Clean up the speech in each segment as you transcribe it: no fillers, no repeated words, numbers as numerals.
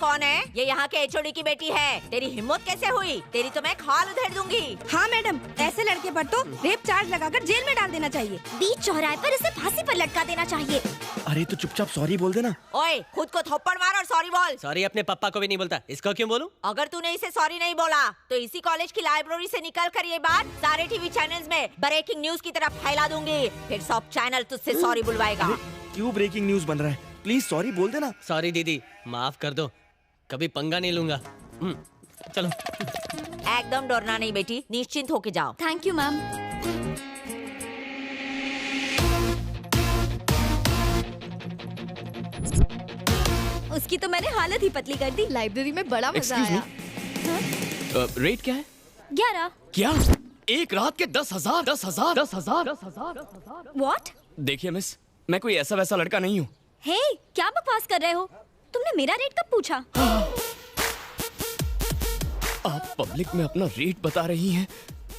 कौन है? ये यहाँ के एचओडी की बेटी है। तेरी हिम्मत कैसे हुई? तेरी तो मैं खाल उधेड़ दूंगी। हाँ मैडम, ऐसे लड़के पर तो रेप चार्ज लगाकर जेल में डाल देना चाहिए। बीच चौराहे पर इसे फांसी पर लटका देना चाहिए। अरे तो चुपचाप सॉरी बोल देना। ओए, खुद को थप्पड़ मार और सॉरी बोल। सॉरी अपने पापा को भी नहीं बोलता, इसको क्यों बोलूं? अगर तूने इसे सॉरी नहीं बोला तो इसी कॉलेज की लाइब्रेरी से निकल कर ये बात सारे टीवी चैनल्स में ब्रेकिंग न्यूज की तरह फैला दूंगी। फिर सब चैनल तुझसे सॉरी बुलवाएगा। क्यों ब्रेकिंग न्यूज बन रहा है? प्लीज सॉरी बोल देना। सॉरी दीदी, माफ कर दो, कभी पंगा नहीं लूंगा। चलो। एकदम डरना नहीं बेटी, निश्चिंत होके जाओ। Thank you ma'am. उसकी तो मैंने हालत ही पतली कर दी। लाइब्रेरी में बड़ा मजा आया। रेट क्या है? 11। क्या? एक रात के 10,000? 10,000? What? देखिए मिस, मैं कोई ऐसा वैसा लड़का नहीं हूँ। हे, क्या बकवास कर रहे हो? तुमने मेरा रेट कब पूछा? आप पब्लिक में अपना रेट बता रही हैं।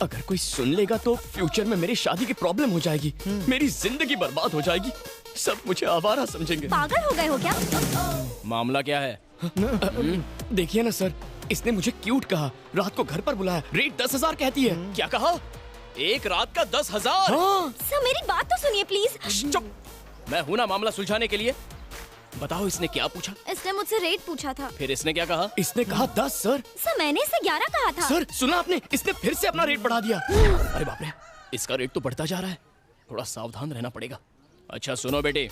अगर कोई सुन लेगा तो फ्यूचर में मेरी शादी की प्रॉब्लम हो जाएगी। मेरी जिंदगी बर्बाद हो जाएगी। सब मुझे आवारा समझेंगे। पागल हो गए हो क्या? मामला क्या है? देखिए ना सर, इसने मुझे क्यूट कहा, रात को घर पर बुलाया, रेट 10,000 कहती है। क्या कहा? एक रात का 10,000? सर मेरी बात तो सुनिए प्लीज। चुप, मैं हूं ना मामला सुलझाने के लिए। बताओ इसने क्या पूछा? इसने मुझसे रेट पूछा था। फिर इसने क्या कहा? इसने कहा 10 सर। सर मैंने इसे 11 कहा था। सर सुना आपने? इसने फिर से अपना रेट बढ़ा दिया। अरे बाप रे, इसका रेट तो बढ़ता जा रहा है। थोड़ा सावधान रहना पड़ेगा। अच्छा सुनो बेटी,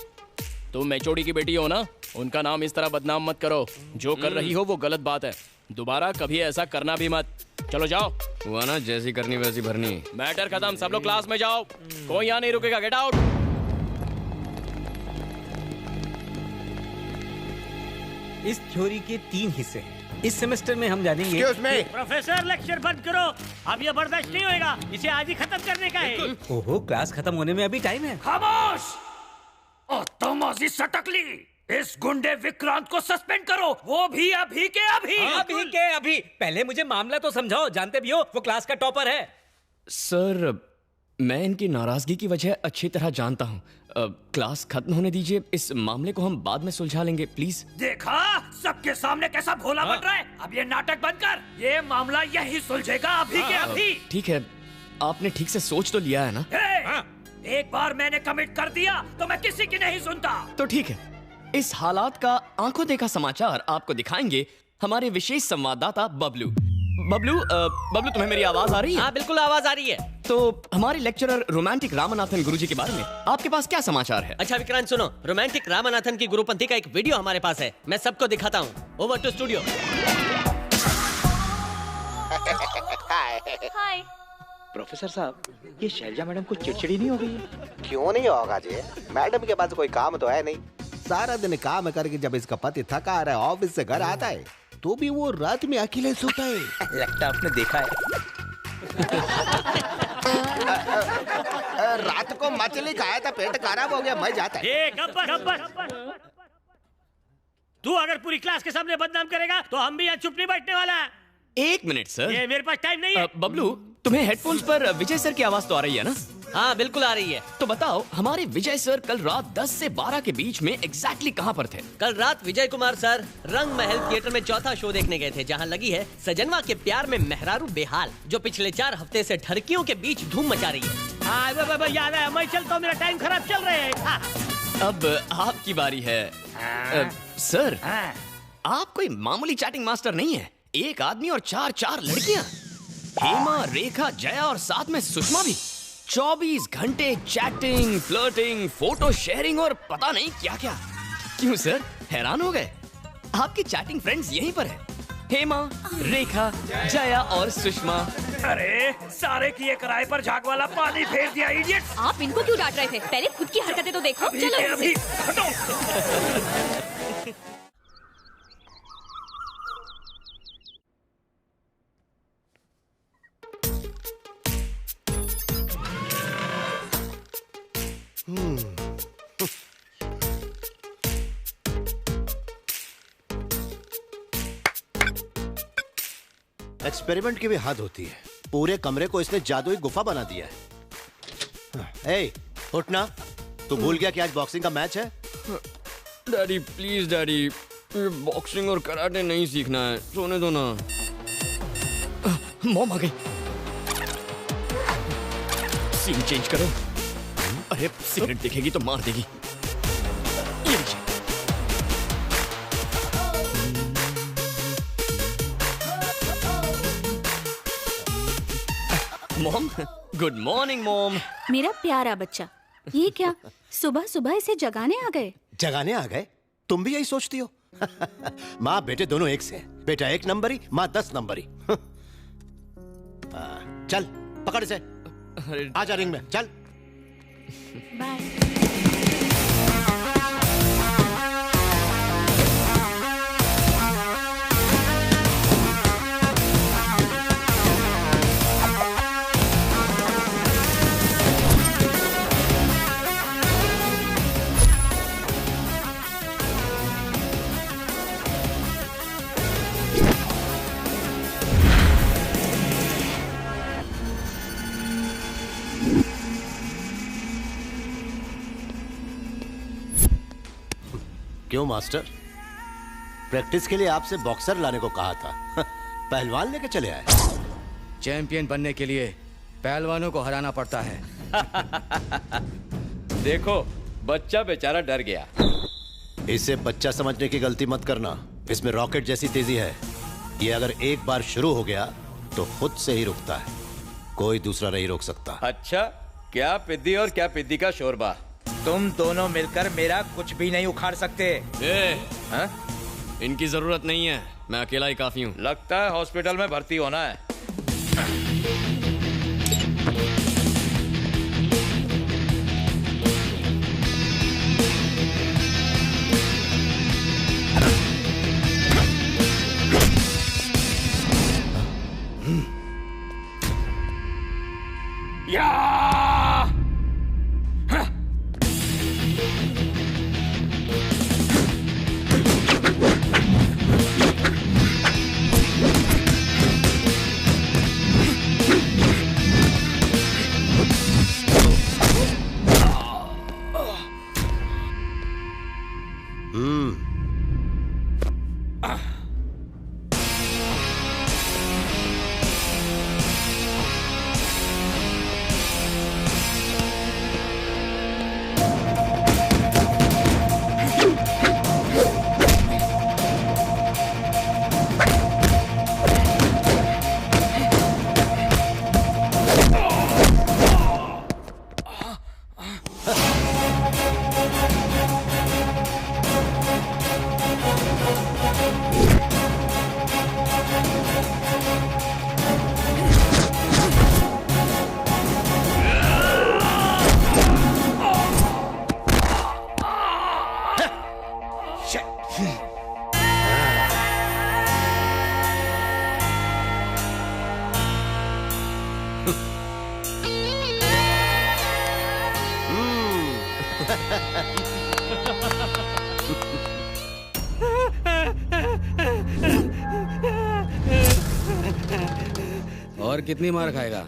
तुम एचओडी की बेटी हो ना, उनका नाम इस तरह बदनाम मत करो। जो कर रही हो वो गलत बात है। दोबारा कभी ऐसा करना भी मत। चलो जाओ। हुआ ना, जैसी करनी वैसी भरनी। मैटर खत्म, सब लोग क्लास में जाओ। कोई यहाँ नहीं रुकेगा, गेट आउट। इस थ्योरी के 3 हिस्से हैं। इस सेमेस्टर में हम जानेंगे। प्रोफेसर लेक्चर बंद करो, अब ये बर्दाश्त नहीं होएगा। इसे आज ही खत्म करने का है। ओहो, क्लास खत्म होने में अभी टाइम है। खामोश! तमाजी सटकली, इस गुंडे विक्रांत को सस्पेंड करो, वो भी अभी के अभी। अभी के अभी। पहले मुझे मामला तो समझाओ, जानते भी हो वो क्लास का टॉपर है। सर मैं इनकी नाराजगी की वजह अच्छी तरह जानता हूँ। क्लास खत्म होने दीजिए, इस मामले को हम बाद में सुलझा लेंगे प्लीज। देखा सबके सामने कैसा भोला बन रहा है। अब ये नाटक बंद कर, ये मामला यही सुलझेगा अभी के अभी। ठीक है, आपने ठीक से सोच तो लिया है ना? एक बार मैंने कमिट कर दिया तो मैं किसी की नहीं सुनता। तो ठीक है, इस हालात का आंखों देखा समाचार आपको दिखाएंगे हमारे विशेष संवाददाता बबलू। बबलू तुम्हें मेरी आवाज आ रही है? हाँ बिल्कुल आवाज आ रही है। तो हमारे लेक्चरर रोमांटिक रामनाथन गुरुजी के बारे में आपके पास क्या समाचार है? अच्छा विक्रांत सुनो, रोमांटिक रामनाथन की गुरुपंथी का एक वीडियो हमारे पास है, मैं सबको दिखाता हूँ। Over to studio. Hi professor साहब, ये शैलजा मैडम को चिड़चिड़ी नहीं हो गई है? क्यों नहीं होगा जी, मैडम के पास कोई काम तो है नहीं। सारा दिन काम करके जब इसका पति थका रहा है, ऑफिस से घर आता है तो भी वो रात में अकेले सोता है। लगता आपने देखा है। रात को मछली खाया था, पेट खराब हो गया, मैं जाता है। गब्बर, तू अगर पूरी क्लास के सामने बदनाम करेगा तो हम भी यहाँ चुप नहीं बैठने वाला। एक मिनट सर, ये मेरे पास टाइम नहीं है। बबलू तुम्हें हेडफोन्स पर विजय सर की आवाज तो आ रही है ना? हाँ बिल्कुल आ रही है। तो बताओ हमारे विजय सर कल रात 10 से 12 के बीच में एग्जैक्टली कहाँ पर थे? कल रात विजय कुमार सर रंग महल थिएटर में चौथा शो देखने गए थे, जहाँ लगी है सजनवा के प्यार में मेहरारू बेहाल, जो पिछले 4 हफ्ते से ठरकियों के बीच धूम मचा रही है। हाँ याद है, मैं चलता हूँ, मेरा टाइम खराब चल रहा है। अब आपकी बारी है। सर आप कोई मामूली चैटिंग मास्टर नहीं है। एक आदमी और 4 लड़कियां, हेमा, रेखा, जया और साथ में सुषमा भी। 24 घंटे चैटिंग, फ्लर्टिंग, फोटो शेयरिंग और पता नहीं क्या क्या। क्यों सर, हैरान हो गए? आपकी चैटिंग फ्रेंड्स यहीं पर है, हेमा, रेखा, जया और सुषमा। अरे सारे किए किराए पर झाग वाला पानी फेर दिया इडियट। आप इनको क्यों डांट रहे थे? पहले खुद की हरकतें तो देखो। चलो अभी हटो। एक्सपेरिमेंट की भी हद होती है। पूरे कमरे को इसने जादुई गुफा बना दिया है। ए, उठना। तू भूल गया कि आज बॉक्सिंग का मैच है? डैडी प्लीज डैडी, ये बॉक्सिंग और कराटे नहीं सीखना है, सोने दो ना। मॉम आ गई। सीन चेंज करो। अरे सिगरेट दिखेगी तो मार देगी। ये लीजिए। Mom, good morning mom. मेरा प्यारा बच्चा, ये क्या सुबह सुबह इसे जगाने आ गए? जगाने आ गए? तुम भी यही सोचती हो? माँ बेटे दोनों एक से हैं। बेटा 1 नंबरी, माँ 10 नंबरी। चल पकड़ से, आजा रिंग में, चल। बाय। क्यों मास्टर, प्रैक्टिस के लिए आपसे बॉक्सर लाने को कहा था, पहलवान लेके चले आए। चैंपियन बनने के लिए पहलवानों को हराना पड़ता है। देखो बच्चा बेचारा डर गया। इसे बच्चा समझने की गलती मत करना, इसमें रॉकेट जैसी तेजी है। ये अगर एक बार शुरू हो गया तो खुद से ही रुकता है, कोई दूसरा नहीं रोक सकता। अच्छा, क्या पिद्दी और क्या पिद्दी का शोरबा। तुम दोनों मिलकर मेरा कुछ भी नहीं उखाड़ सकते। हाँ? इनकी जरूरत नहीं है, मैं अकेला ही काफी हूँ। लगता है हॉस्पिटल में भर्ती होना है। और कितनी मार खाएगा?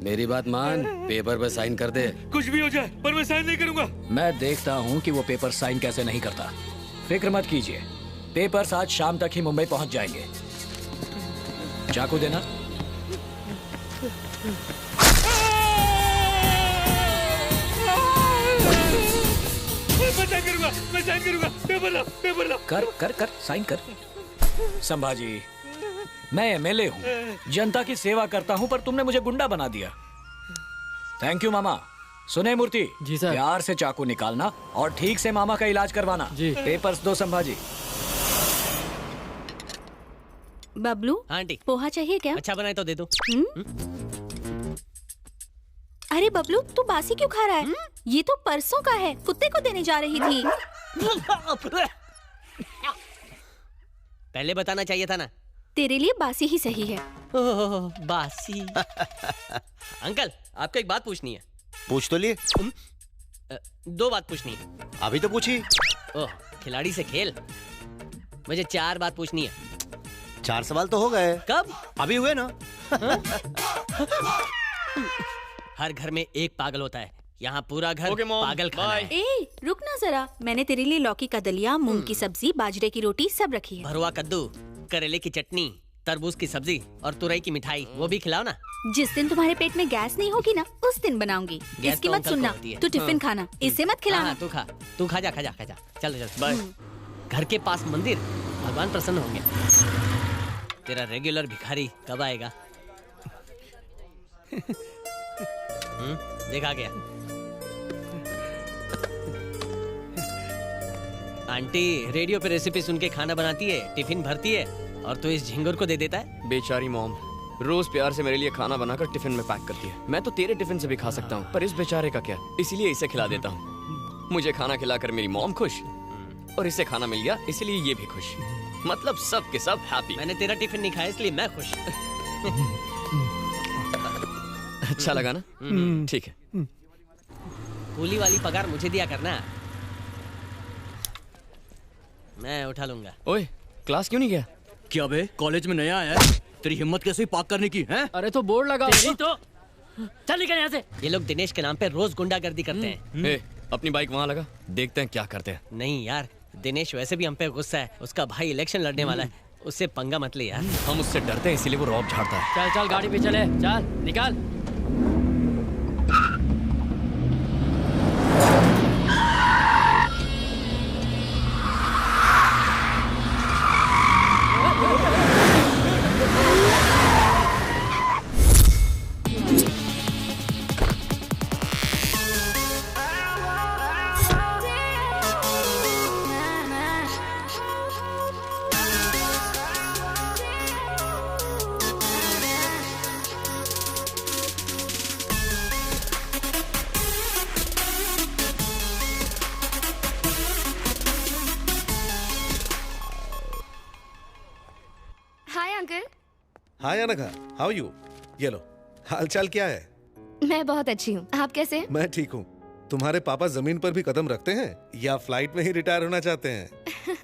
मेरी बात मान, पेपर पे साइन कर दे। कुछ भी हो जाए पर मैं साइन नहीं करूंगा। मैं देखता हूँ कि वो पेपर साइन कैसे नहीं करता। फिक्र मत कीजिए, पेपर्स आज शाम तक ही मुंबई पहुंच जाएंगे। चाकू देना। मैं साइन करूंगा। पेपर ला। कर साइन कर। संभाजी, मैं एमएलए हूँ, जनता की सेवा करता हूँ, पर तुमने मुझे गुंडा बना दिया। थैंक यू मामा। सुने मूर्ति जी सर, प्यार से चाकू निकालना और ठीक से मामा का इलाज करवाना जी। पेपर्स दो संभाजी। बबलू, आंटी पोहा चाहिए क्या? अच्छा बनाए तो दे दो। अरे बबलू, तू बासी क्यों खा रहा है? ये तो परसों का है, कुत्ते को देने जा रही थी। पहले बताना चाहिए था ना। तेरे लिए बासी ही सही है। बासी। अंकल, आपको एक बात पूछनी है। पूछ तो लिए। 2 बात पूछनी है। अभी तो पूछी। ओह, खिलाड़ी से खेल। मुझे 4 बात पूछनी है। 4 सवाल तो हो गए। कब? अभी हुए ना। हर घर में एक पागल होता है, यहाँ पूरा घर पागल खाना है। ए, रुक ना जरा, मैंने तेरे लिए लौकी का दलिया, मूंग की सब्जी, बाजरे की रोटी सब रखी है। भरुआ कद्दू, करेले की चटनी, तरबूज की सब्जी और तुरई की मिठाई, वो भी खिलाओ ना। जिस दिन तुम्हारे पेट में गैस नहीं होगी ना, उस दिन बनाऊंगी। इसकी मत सुनना, तू टिफिन खाना, इसे मत खिलाना। तू खा जा। चल बाय। घर के पास मंदिर, भगवान प्रसन्न होंगे। तेरा रेगुलर भिखारी कब आएगा? देखा गया। आंटी रेडियो पे रेसिपी सुन के खाना बनाती है, टिफिन भरती है, और तू इस झिंगुर को दे देता है। बेचारी मॉम रोज प्यार से मेरे लिए खाना बनाकर टिफिन में पैक करती है। मैं तो तेरे टिफिन से भी खा सकता हूँ, पर इस बेचारे का क्या, इसीलिए इसे खिला देता हूँ। मुझे खाना खिलाकर मेरी मॉम खुश, और इसे खाना मिल गया इसलिए ये भी खुश। मतलब सब के सब हैप्पी। मैंने तेरा टिफिन नहीं खाया इसलिए मैं खुश। अच्छा लगा ना? ठीक है। कूली वाली पगार मुझे दिया करना, मैं उठा लूंगा। ओए, क्लास क्यों नहीं गया? क्या बे, कॉलेज में नया आया है? तेरी हिम्मत कैसे हुई पार्क करने की? हैं? अरे तो बोर्ड लगा। तो चल निकल यहाँ से। ये लोग दिनेश के नाम पे रोज गुंडागर्दी करते हैं। ए, अपनी बाइक वहाँ लगा, देखते हैं क्या करते हैं। नहीं यार, दिनेश वैसे भी हम पे गुस्सा है। उसका भाई इलेक्शन लड़ने वाला है, उससे पंगा मत ले यार। हम उससे डरते हैं इसीलिए वो रौब झाड़ता है। चल चल गाड़ी पे चले, चल निकाल। हाय अनघा, हाउ यू? ये लो, हालचाल क्या है? मैं बहुत अच्छी हूँ, आप कैसे हैं? मैं ठीक हूँ। तुम्हारे पापा जमीन पर भी कदम रखते हैं या फ्लाइट में ही रिटायर होना चाहते हैं?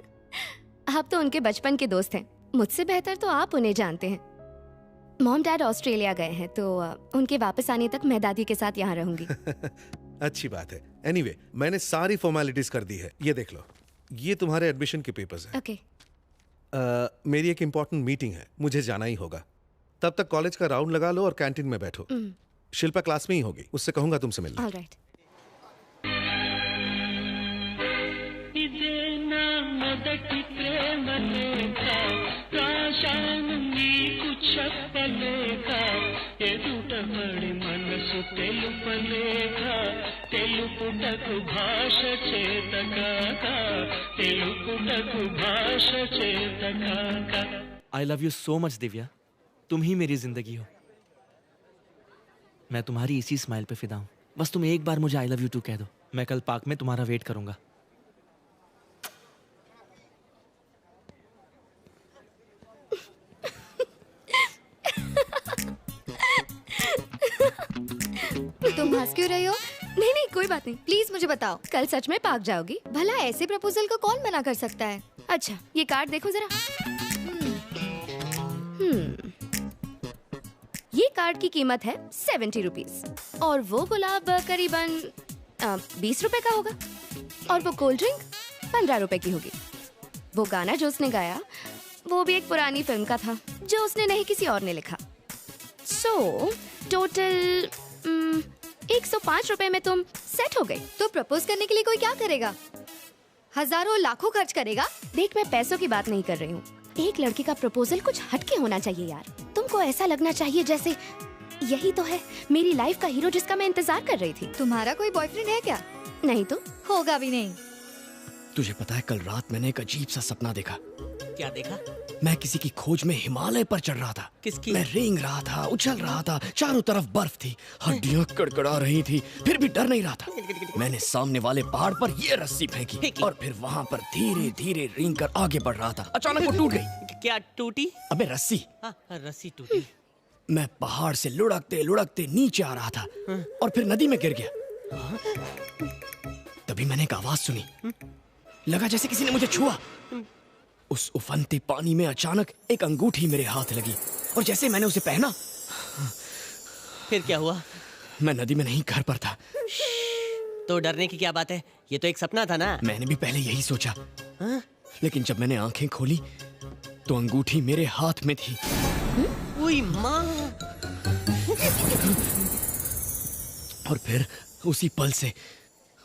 आप तो उनके बचपन के दोस्त हैं, मुझसे बेहतर तो आप उन्हें जानते हैं। मॉम डैड ऑस्ट्रेलिया गए हैं, तो उनके वापस आने तक मैं दादी के साथ यहाँ रहूंगी। अच्छी बात है। एनीवे, मैंने सारी फॉर्मेलिटीज कर दी है, ये देख लो। ये तुम्हारे एडमिशन के पेपर्स हैं। ओके। मेरी एक इम्पोर्टेंट मीटिंग है, मुझे जाना ही होगा। तब तक कॉलेज का राउंड लगा लो और कैंटीन में बैठो। शिल्पा क्लास में ही होगी, उससे कहूंगा तुमसे मिलने। Alright. I love you so much Divya, तुम ही मेरी जिंदगी हो। मैं तुम्हारी इसी स्माइल पे फिदा हूँ। बस तुम एक बार मुझे I love you too कह दो, मैं कल पार्क में तुम्हारा वेट करूंगा। तुम हंस क्यों रही हो? नहीं नहीं कोई बात नहीं, प्लीज मुझे बताओ, कल सच में पार्क जाओगी? भला ऐसे प्रपोजल को कौन मना कर सकता है? अच्छा ये कार्ड देखो जरा। ये कार्ड की कीमत है 70 रुपीज और वो गुलाब करीबन 20 रुपए का होगा और वो कोल्ड ड्रिंक 15 रुपए की होगी। वो गाना जो उसने गाया वो भी एक पुरानी फिल्म का था जो उसने नहीं किसी और ने लिखा। सो टोटल 105 रुपए में तुम सेट हो गई। तो प्रपोज करने के लिए कोई क्या करेगा? हजारों लाखों खर्च करेगा? देख मैं पैसों की बात नहीं कर रही हूँ, एक लड़की का प्रपोजल कुछ हटके होना चाहिए यार। तुमको ऐसा लगना चाहिए जैसे यही तो है मेरी लाइफ का हीरो जिसका मैं इंतजार कर रही थी। तुम्हारा कोई बॉयफ्रेंड है क्या? नहीं तो होगा भी नहीं। तुझे पता है कल रात मैंने एक अजीब सा सपना देखा। क्या देखा? मैं किसी की खोज में हिमालय पर चढ़ रहा था। किसकी? मैं रेंग रहा था, उछल रहा था, चारों तरफ बर्फ थी, हड्डियां कड़कड़ा रही थी, फिर भी डर नहीं रहा था। मैंने सामने वाले पहाड़ पर ये रस्सी फेंकी और फिर वहाँ पर धीरे धीरे रेंग कर आगे बढ़ रहा था। अचानक वो टूट गई। क्या टूटी? अबे रस्सी। रस्सी टूटी। मैं पहाड़ से लुढ़कते लुढ़कते नीचे आ रहा था और फिर नदी में गिर गया। तभी मैंने एक आवाज सुनी, लगा जैसे किसी ने मुझे छुआ। उस उफनते पानी में अचानक एक अंगूठी मेरे हाथ लगी और जैसे मैंने उसे पहना, फिर क्या हुआ? मैं नदी में नहीं घर पर था। तो डरने की क्या बात है, ये तो एक सपना था ना। मैंने भी पहले यही सोचा, लेकिन जब मैंने आंखें खोली तो अंगूठी मेरे हाथ में थी। ओए माँ। और फिर उसी पल से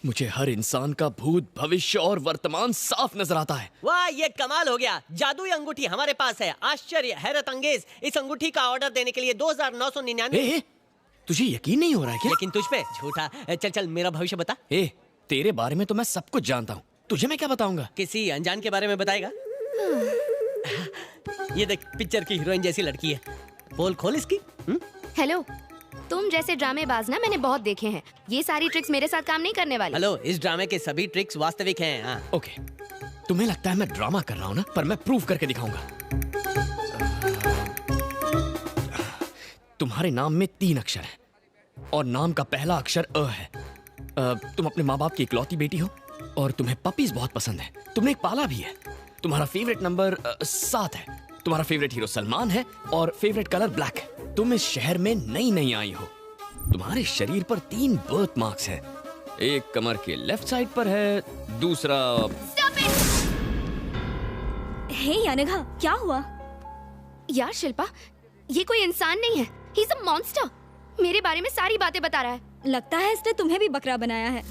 मुझे हर इंसान का भूत, भविष्य और वर्तमान साफ नजर आता है। वाह, ये कमाल हो गया। जादुई अंगूठी हमारे पास है। आश्चर्य, हैरत अंगेज। इस अंगूठी का ऑर्डर देने के लिए 2999। तुझे यकीन नहीं हो रहा है क्या? लेकिन तुझ पे झूठा। चल चल, मेरा भविष्य बता। तेरे बारे में तो मैं सब कुछ जानता हूँ, तुझे मैं क्या बताऊंगा? किसी अनजान के बारे में बताएगा? ये देख, पिक्चर की हीरोइन जैसी लड़की है। बोल खोल इसकी। हेलो, तुम जैसे ड्रामेबाज ना मैंने बहुत देखे हैं। ये सारी ट्रिक्स मेरे साथ काम नहीं करने वाली। हेलो, इस ड्रामे के सभी ट्रिक्स वास्तविक हैं। हाँ। ओके, तुम्हें लगता है मैं ड्रामा कर रहा हूँ ना, पर मैं प्रूव करके दिखाऊंगा। तुम्हारे नाम में 3 अक्षर है और नाम का पहला अक्षर अ है। तुम अपने माँ बाप की इकलौती बेटी हो और तुम्हें पपीज बहुत पसंद है। तुमने एक पाला भी है। तुम्हारा फेवरेट नंबर 7 है। तुम्हारा फेवरेट हीरो सलमान है और फेवरेट कलर ब्लैक है। तुम इस शहर में नई आई हो। तुम्हारे शरीर पर 3 बर्थ मार्क्स हैं। एक कमर के लेफ्ट साइड पर है, दूसरा। हे अनघा, क्या हुआ? यार शिल्पा, ये कोई इंसान नहीं है, ही इज अ मॉन्स्टर। मेरे बारे में सारी बातें बता रहा है। लगता है इसने तुम्हें भी बकरा बनाया है।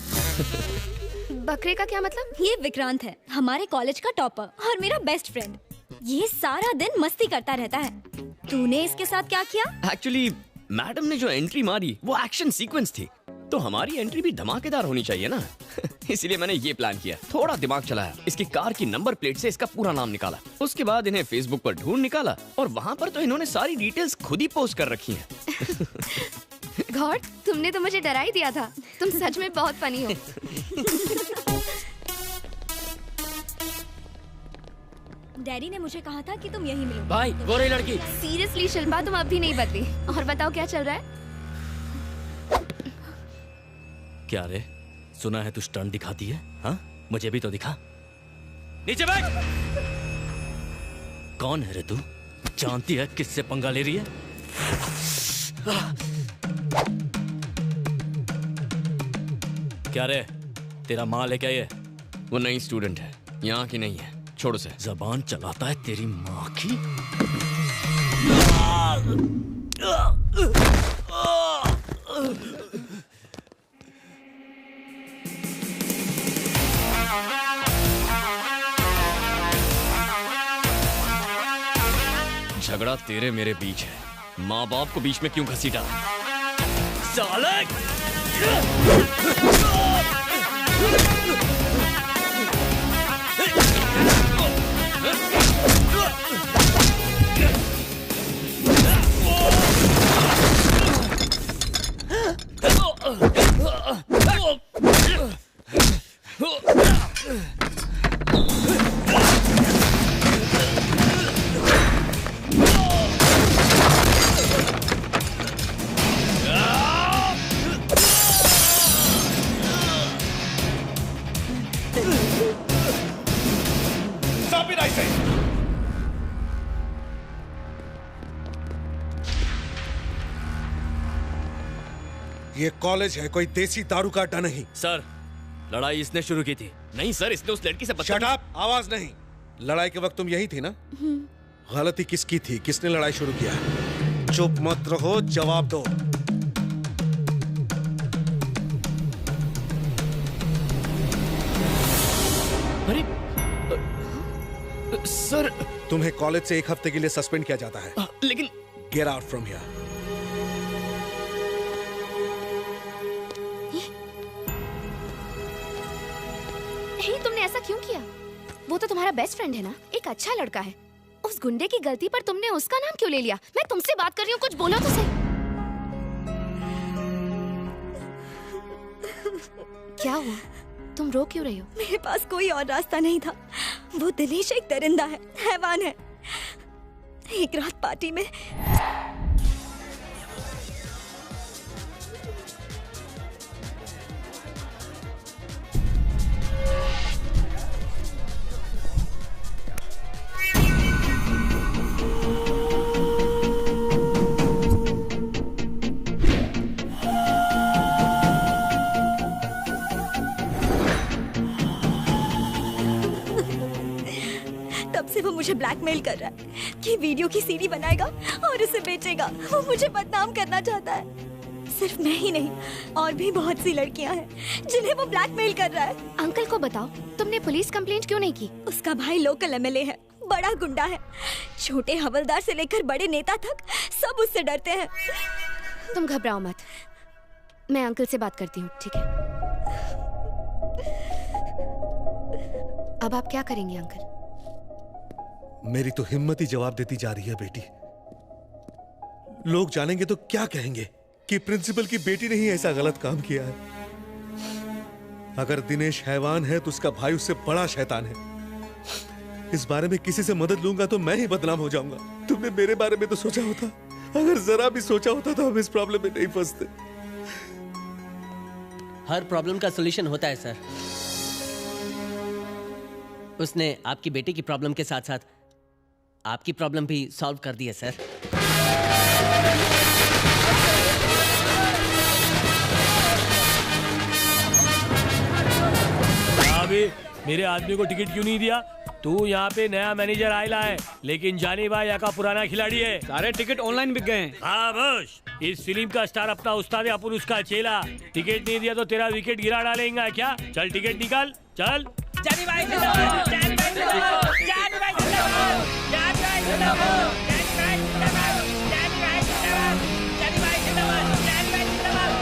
बकरे का क्या मतलब? ये विक्रांत है, हमारे कॉलेज का टॉपर और मेरा बेस्ट फ्रेंड। ये सारा दिन मस्ती करता रहता है। तूने इसके साथ क्या किया? एक्चुअली मैडम ने जो एंट्री मारी वो एक्शन सीक्वेंस थी, तो हमारी एंट्री भी धमाकेदार होनी चाहिए ना। इसलिए मैंने ये प्लान किया, थोड़ा दिमाग चलाया, इसकी कार की नंबर प्लेट से इसका पूरा नाम निकाला। उसके बाद इन्हें फेसबुक पर ढूंढ निकाला और वहाँ पर तो इन्होंने सारी डिटेल्स खुद ही पोस्ट कर रखी हैं। गॉड, तुमने तो मुझे डरा ही दिया था। तुम सच में बहुत फनी हो। डैडी ने मुझे कहा था कि तुम यहीं मिलो। भाई, वो रही लड़की। सीरियसली शिल्पा, तुम अब भी नहीं बदली। और बताओ क्या चल रहा है? क्या रे, सुना है तू स्टंट दिखाती है? हाँ, मुझे भी तो दिखा। नीचे बैठ। कौन है रे तू? जानती है किससे पंगा ले रही है? क्या रे, तेरा माल है क्या ये? वो नई स्टूडेंट है, यहाँ की नहीं है, छोड़ उसे। जबान चलाता है तेरी माँ की। झगड़ा तेरे मेरे बीच है, माँ बाप को बीच में क्यों घसीटा? साले! ये कॉलेज है, कोई देसी दारू का अड्डा नहीं। सर, लड़ाई इसने शुरू की थी। नहीं सर, इसने उस लड़की से शट अप, आवाज नहीं। लड़ाई के वक्त तुम यही थी ना? गलती किसकी थी? किसने लड़ाई शुरू किया? चुप मत रहो, जवाब दो। अरे सर, तुम्हें कॉलेज से 1 हफ्ते के लिए सस्पेंड किया जाता है। लेकिन गेट आउट फ्रॉम हियर। तुमने ऐसा क्यों किया? वो तो तुम्हारा बेस्ट फ्रेंड है ना, एक अच्छा लड़का है। उस गुंडे की गलती पर तुमने उसका नाम क्यों ले लिया? मैं तुमसे बात कर रही हूँ, कुछ बोलो तो सही। क्या हुआ? तुम रो क्यों रही हो? मेरे पास कोई और रास्ता नहीं था। वो दिनेश एक दरिंदा है, हैवान है। एक रात पार्टी में मुझे ब्लैकमेल कर रहा है कि वीडियो की सीडी बनाएगा और उसे बेचेगा। वो मुझे बदनाम करना चाहता है। सिर्फ मैं ही नहीं, और भी बहुत सी लड़कियां हैं जिन्हें वो ब्लैकमेल कर रहा है। अंकल को बताओ, तुमने पुलिस कंप्लेंट क्यों नहीं की? उसका भाई लोकल एमएलए है, बड़ा गुंडा है। छोटे हवलदार से लेकर बड़े नेता तक सब उससे डरते हैं। तुम घबराओ मत, मैं अंकल से बात करती हूँ, ठीक है? अब आप क्या करेंगे अंकल? मेरी तो हिम्मत ही जवाब देती जा रही है बेटी। लोग जानेंगे तो क्या कहेंगे कि प्रिंसिपल की बेटी ने ही ऐसा गलत काम किया है। अगर दिनेश हैवान है तो उसका भाई उससे बड़ा शैतान है। इस बारे में किसी से मदद लूंगा तो मैं ही बदनाम हो जाऊंगा। तुमने मेरे बारे में तो सोचा होता, अगर जरा भी सोचा होता तो हम इस प्रॉब्लम में नहीं फंसते। हर प्रॉब्लम का सॉल्यूशन होता है सर। उसने आपकी बेटी की प्रॉब्लम के साथ साथ आपकी प्रॉब्लम भी सॉल्व कर दी है सर। अभी मेरे आदमी को टिकट क्यों नहीं दिया? तू यहाँ पे नया मैनेजर आयला है, लेकिन जानी भाई यहाँ का पुराना खिलाड़ी है। सारे टिकट ऑनलाइन बिक गए हैं। हाँ बस, इस फिल्म का स्टार अपना उस्ताद है, अपन उसका चेला। टिकट नहीं दिया तो तेरा विकेट गिरा डालेगा क्या? चल टिकट निकाल, चल। जानी भाई जिंदाबाद, जानी भाई जिंदाबाद, जानी भाई जिंदाबाद, जानी भाई जिंदाबाद, जानी भाई जिंदाबाद, जानी भाई जिंदाबाद, जानी भाई जिंदाबाद, जानी भाई जिंदाबाद।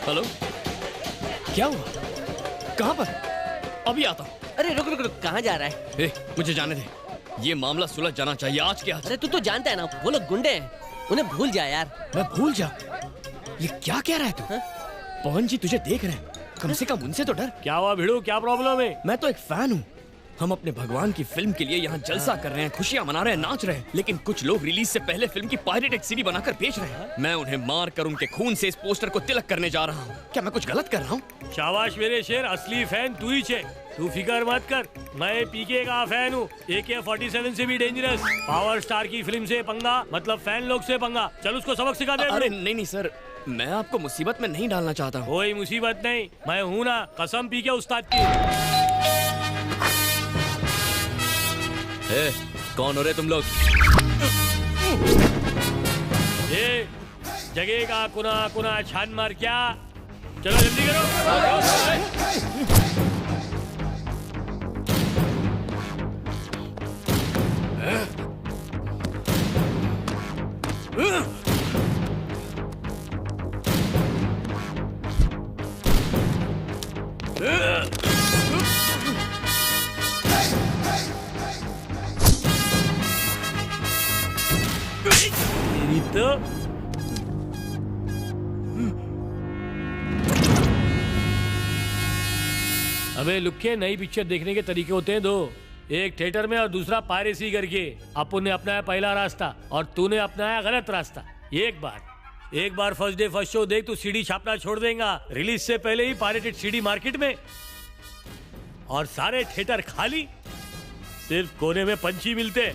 हेलो, क्या हुआ? कहाँ पर? अभी आता हूँ। अरे रुक रुक रुक, कहाँ जा रहा है? ए, मुझे जाने दे, ये मामला सुलझ जाना चाहिए आज के आज। अरे तू तो जानता है ना, वो लोग गुंडे हैं, उन्हें भूल जा यार। मैं भूल जा? ये क्या कह रहा है तू? पवन जी तुझे देख रहे हैं, कम से कम उनसे तो डर। क्या हुआ भिड़ू, क्या प्रॉब्लम है? मैं तो एक फैन हूँ। हम अपने भगवान की फिल्म के लिए यहाँ जलसा कर रहे हैं, खुशियाँ मना रहे हैं, नाच रहे हैं, लेकिन कुछ लोग रिलीज से पहले फिल्म की पायरेटेड सीडी बनाकर बेच रहे हैं। मैं उन्हें मार कर उनके खून से इस पोस्टर को तिलक करने जा रहा हूँ। क्या मैं कुछ गलत कर रहा हूँ? शाबाश मेरे शेर, असली फैन तू ही छे। तू फिकर मत कर, मैं पीके का फैन हूँ। AK-47 से भी डेंजरस। पावर स्टार की फिल्म से पंगा मतलब फैन लोग से पंगा। चल उसको सबक सिखा दे। अरे नहीं नहीं सर, मैं आपको मुसीबत में नहीं डालना चाहता हूँ। कोई मुसीबत नहीं, मैं हूँ ना, कसम पीके उस्ताद की। ए, कौन हो रहे तुम लोग? ये जगह का कुना कुना छान मार क्या? चलो जल्दी करो। तो अबे लुक्के, नई पिक्चर देखने के तरीके होते हैं दो। एक थिएटर में और दूसरा पायरेसी करके। अपन ने अपनाया पहला रास्ता और तूने अपनाया गलत रास्ता। एक बार फर्स्ट डे फर्स्ट शो देख, तू सीडी छापना छोड़ देगा। रिलीज से पहले ही पायरेटेड सीडी मार्केट में और सारे थिएटर खाली। सिर्फ कोने में पंछी मिलते,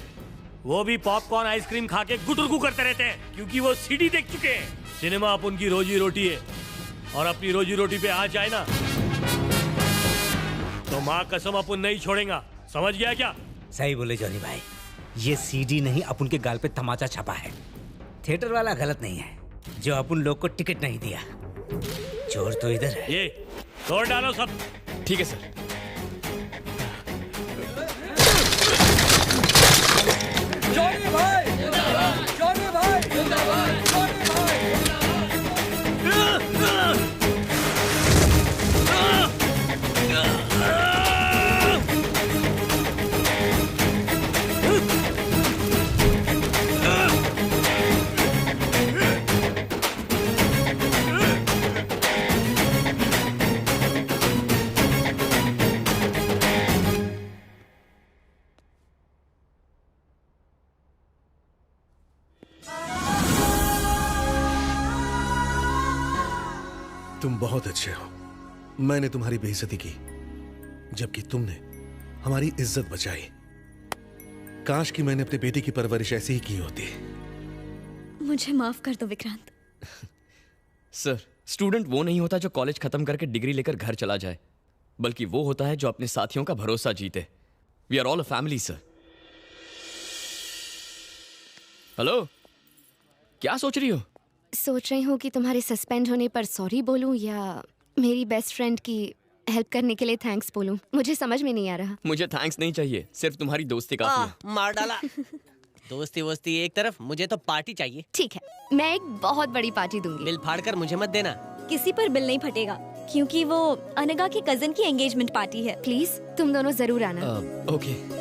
वो भी पॉपकॉर्न आइसक्रीम खा के गुटुरगु करते रहते हैं, क्योंकि वो सीडी देख चुके हैं। सिनेमा अपन की रोजी रोटी है, और अपनी रोजी रोटी पे आ जाए ना तो माँ कसम अपन नहीं छोड़ेगा। समझ गया क्या? सही बोले जॉनी भाई, ये सीडी नहीं अपन के गाल पे तमाचा छपा है। थिएटर वाला गलत नहीं है जो अपन लोग को टिकट नहीं दिया। चोर तो इधर है। ये तोड़ डालो सब। ठीक है सर। जॉनी भाई जिंदाबाद, जॉनी भाई जिंदाबाद, जॉनी भाई। तुम बहुत अच्छे हो। मैंने तुम्हारी बेइज्जती की, जबकि तुमने हमारी इज्जत बचाई। काश कि मैंने अपने बेटे की परवरिश ऐसी ही की होती। मुझे माफ कर दो विक्रांत। सर, स्टूडेंट वो नहीं होता जो कॉलेज खत्म करके डिग्री लेकर घर चला जाए, बल्कि वो होता है जो अपने साथियों का भरोसा जीते। We are all a family sir. Hello, क्या सोच रही हो? सोच रही हूँ कि तुम्हारे सस्पेंड होने पर सॉरी बोलूं या मेरी बेस्ट फ्रेंड की हेल्प करने के लिए थैंक्स बोलूं। मुझे समझ में नहीं आ रहा। मुझे थैंक्स नहीं चाहिए, सिर्फ तुम्हारी दोस्ती काफी है। मार डाला। दोस्ती वोस्ती एक तरफ, मुझे तो पार्टी चाहिए। ठीक है, मैं एक बहुत बड़ी पार्टी दूंगी। बिल फाड़ कर मुझे मत देना। किसी पर बिल नहीं फटेगा, क्योंकि वो अनगा की कजन की एंगेजमेंट पार्टी है। प्लीज तुम दोनों जरूर आना। ओके।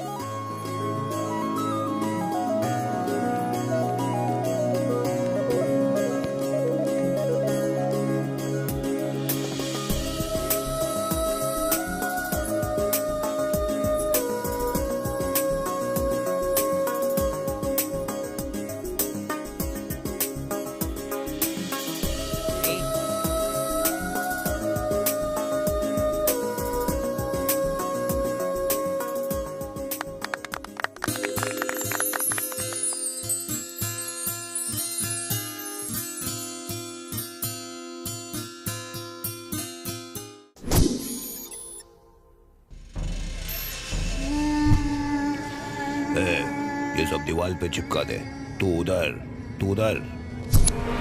ये सब दीवार पे चिपका दे। तू उधर, तू उधर,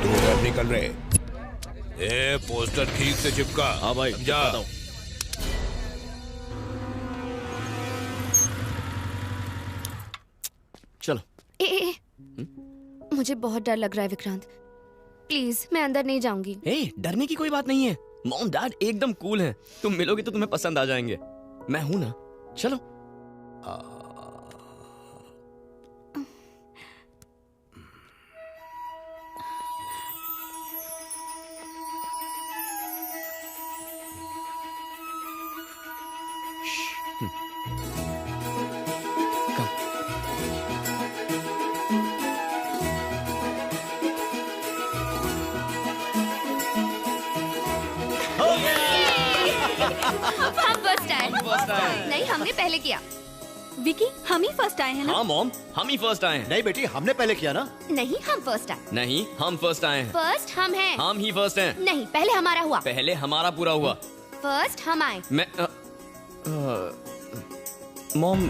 तू उधर निकल रहे। ए, पोस्टर ठीक से चिपका। हाँ भाई, समझा? चलो। ए, मुझे बहुत डर लग रहा है विक्रांत। प्लीज, मैं अंदर नहीं जाऊंगी। ए, डरने की कोई बात नहीं है। मॉम डैड एकदम कूल हैं। तुम मिलोगे तो तुम्हें पसंद आ जाएंगे। मैं हूं ना, चलो। हम फर्स्ट आए। नहीं, हमने पहले किया। विकी, हम ही फर्स्ट आए हैं ना? हाँ मॉम, हम ही फर्स्ट आए हैं। नहीं बेटी, हमने पहले किया ना। नहीं, हम फर्स्ट आए। नहीं, हम फर्स्ट आए हैं। फर्स्ट हम हैं। हम ही फर्स्ट हैं। नहीं, पहले हमारा हुआ। पहले हमारा पूरा हुआ। फर्स्ट हम आए। मैं मॉम,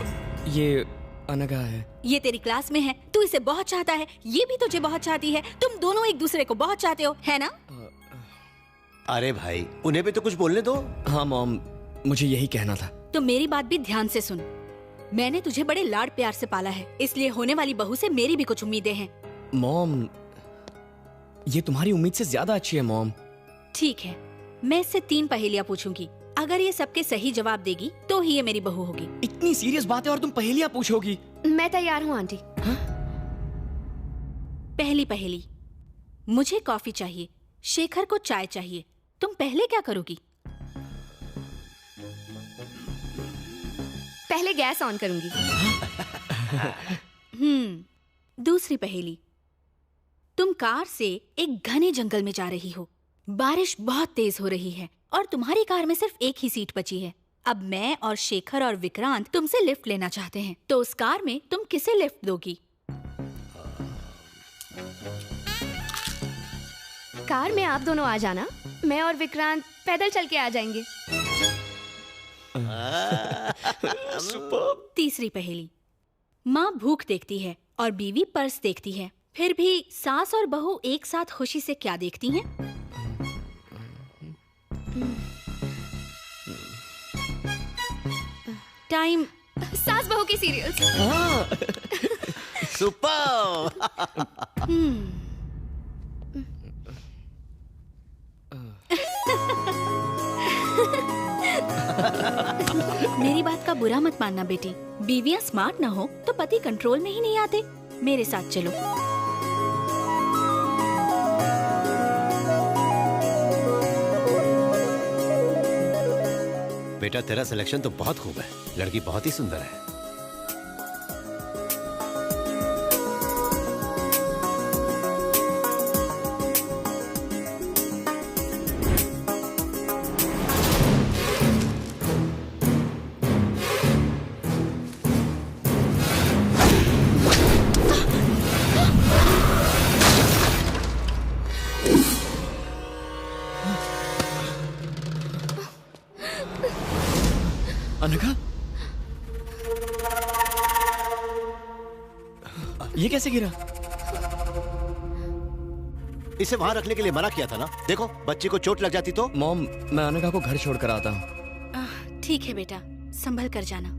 ये अनगा है। ये तेरी क्लास में है, तू इसे बहुत चाहता है, ये भी तुझे बहुत चाहती है, तुम दोनों एक दूसरे को बहुत चाहते हो, है ना? अरे भाई, उन्हें भी तो कुछ बोलने दो। हाँ मॉम, मुझे यही कहना था। तो मेरी बात भी ध्यान से सुन। मैंने तुझे बड़े लाड प्यार से पाला है, इसलिए होने वाली बहू से मेरी भी कुछ उम्मीदें हैं। मॉम, ये तुम्हारी उम्मीद से ज्यादा अच्छी है मॉम। ठीक है, मैं इससे 3 पहेलियाँ पूछूंगी। अगर ये सबके सही जवाब देगी तो ही ये मेरी बहू होगी। इतनी सीरियस बात है और तुम पहेलियाँ पूछोगी? मैं तैयार हूँ आंटी। पहली पहेली, मुझे कॉफी चाहिए, शेखर को चाय चाहिए, तुम पहले क्या करोगी? पहले गैस ऑन करूंगी। दूसरी पहेली, तुम कार से एक घने जंगल में जा रही हो, बारिश बहुत तेज हो रही है और तुम्हारी कार में सिर्फ एक ही सीट बची है। अब मैं और शेखर और विक्रांत तुमसे लिफ्ट लेना चाहते हैं, तो उस कार में तुम किसे लिफ्ट दोगी? कार में आप दोनों आ जाना, मैं और विक्रांत पैदल चल के आ जाएंगे। तीसरी पहेली, माँ भूख देखती है और बीवी पर्स देखती है, फिर भी सास और बहू एक साथ खुशी से क्या देखती हैं? टाइम। सास बहू की सीरियल्स। सुपर। मेरी बात का बुरा मत मानना बेटी, बीवियां स्मार्ट ना हो तो पति कंट्रोल में ही नहीं आते। मेरे साथ चलो। बेटा, तेरा सिलेक्शन तो बहुत खूब है, लड़की बहुत ही सुंदर है। अनघा, ये कैसे गिरा? इसे वहां रखने के लिए मना किया था ना। देखो बच्ची को चोट लग जाती तो। मॉम, मैं अनघा को घर छोड़कर आता हूँ। ठीक है बेटा, संभल कर जाना।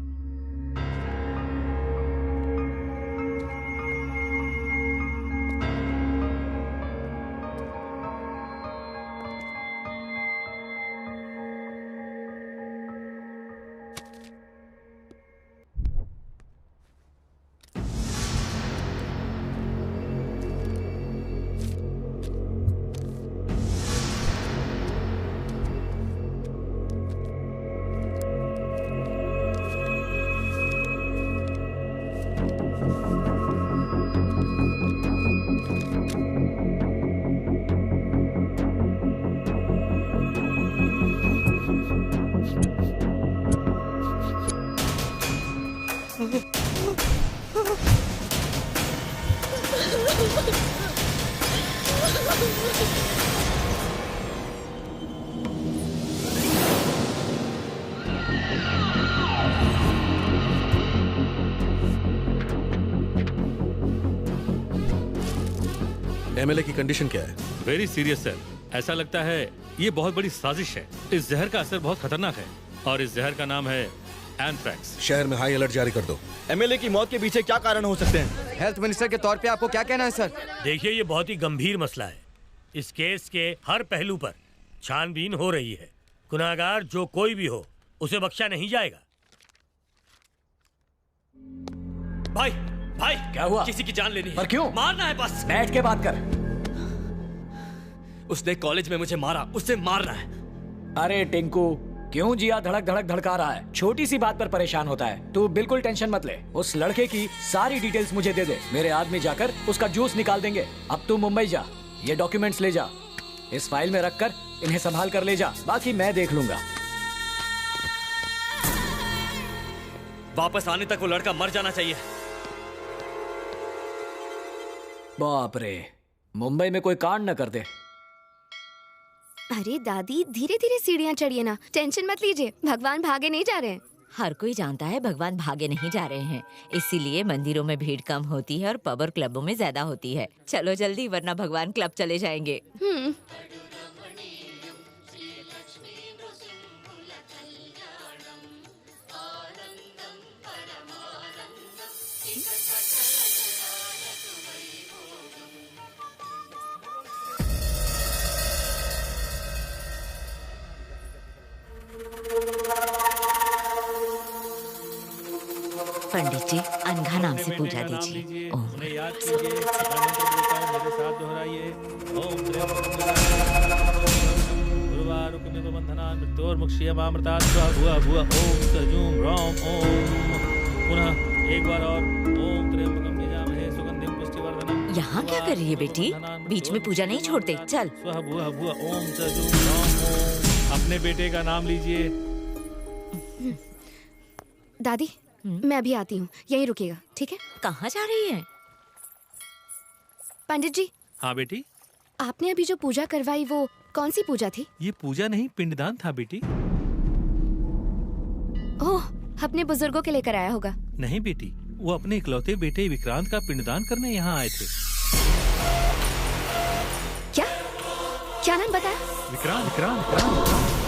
एमएलए की कंडीशन क्या है? Very serious sir. ऐसा लगता है ये बहुत बड़ी साजिश है। इस जहर का असर बहुत खतरनाक है और इस जहर का नाम है एंथ्रैक्स। शहर में हाई अलर्ट जारी कर दो। एमएलए की मौत के पीछे क्या कारण हो सकते हैं? हेल्थ मिनिस्टर के तौर पे आपको क्या कहना है सर? देखिए, ये बहुत ही गंभीर मसला है। इस केस के हर पहलू पर छानबीन हो रही है। गुनाहगार जो कोई भी हो, उसे बख्शा नहीं जाएगा। भाई भाई, क्या हुआ? किसी की जान लेनी है। पर क्यों? मारना है बस। बैठ के बात कर। उसने कॉलेज में मुझे मारा, उससे मारना है। अरे टिंकू, क्यों जिया धड़क धड़क धड़का रहा है? छोटी सी बात पर परेशान होता है। तू बिल्कुल टेंशन मत ले। उस लड़के की सारी डिटेल्स मुझे दे दे। मेरे आदमी जाकर उसका जूस निकाल देंगे। अब तू मुंबई जा, ये डॉक्यूमेंट्स ले जा, इस फाइल में रखकर इन्हें संभाल कर ले जा। बाकी मैं देख लूंगा। वापस आने तक वो लड़का मर जाना चाहिए। बाप रे, मुंबई में कोई कांड न कर दे। अरे दादी, धीरे धीरे सीढ़ियाँ चढ़िए ना, टेंशन मत लीजिए। भगवान भागे नहीं जा रहे हैं। हर कोई जानता है भगवान भागे नहीं जा रहे हैं, इसीलिए मंदिरों में भीड़ कम होती है और पब और क्लबों में ज्यादा होती है। चलो जल्दी, वरना भगवान क्लब चले जाएंगे। पंडित जी, अनघा नाम से पूजा दीजिए। ओम। उन्हें याद कीजिए, मैं मंत्र बोलता हूं, मेरे साथ दोहराइए। ओम गुरुवारुकमिवबंधनान् मृत्योर्मुक्षीयमामृतात् स्वाहा भुवः भुवः। ओम सजूम रौम ओम। पुनः एक बार और। ओम त्र्यंबकं यजामहे सुगंधिं पुष्टिवर्धनम्। यहाँ क्या कर रही है बेटी? बीच में पूजा नहीं छोड़ते। चल। स्वाहा भुवः भुवः। ओम सजूम रौम ओम। अपने बेटे का नाम लीजिए। दादी, मैं अभी आती हूँ, यहीं रुकिएगा, ठीक है? कहाँ जा रही है? पंडित जी। हाँ बेटी। आपने अभी जो पूजा करवाई वो कौन सी पूजा थी? ये पूजा नहीं, पिंडदान था बेटी। ओह, अपने बुजुर्गों के लेकर आया होगा। नहीं बेटी, वो अपने इकलौते बेटे विक्रांत का पिंडदान करने यहाँ आए थे। क्या नाम बताया? विक्रांत। विक्रांत, विक्रांत।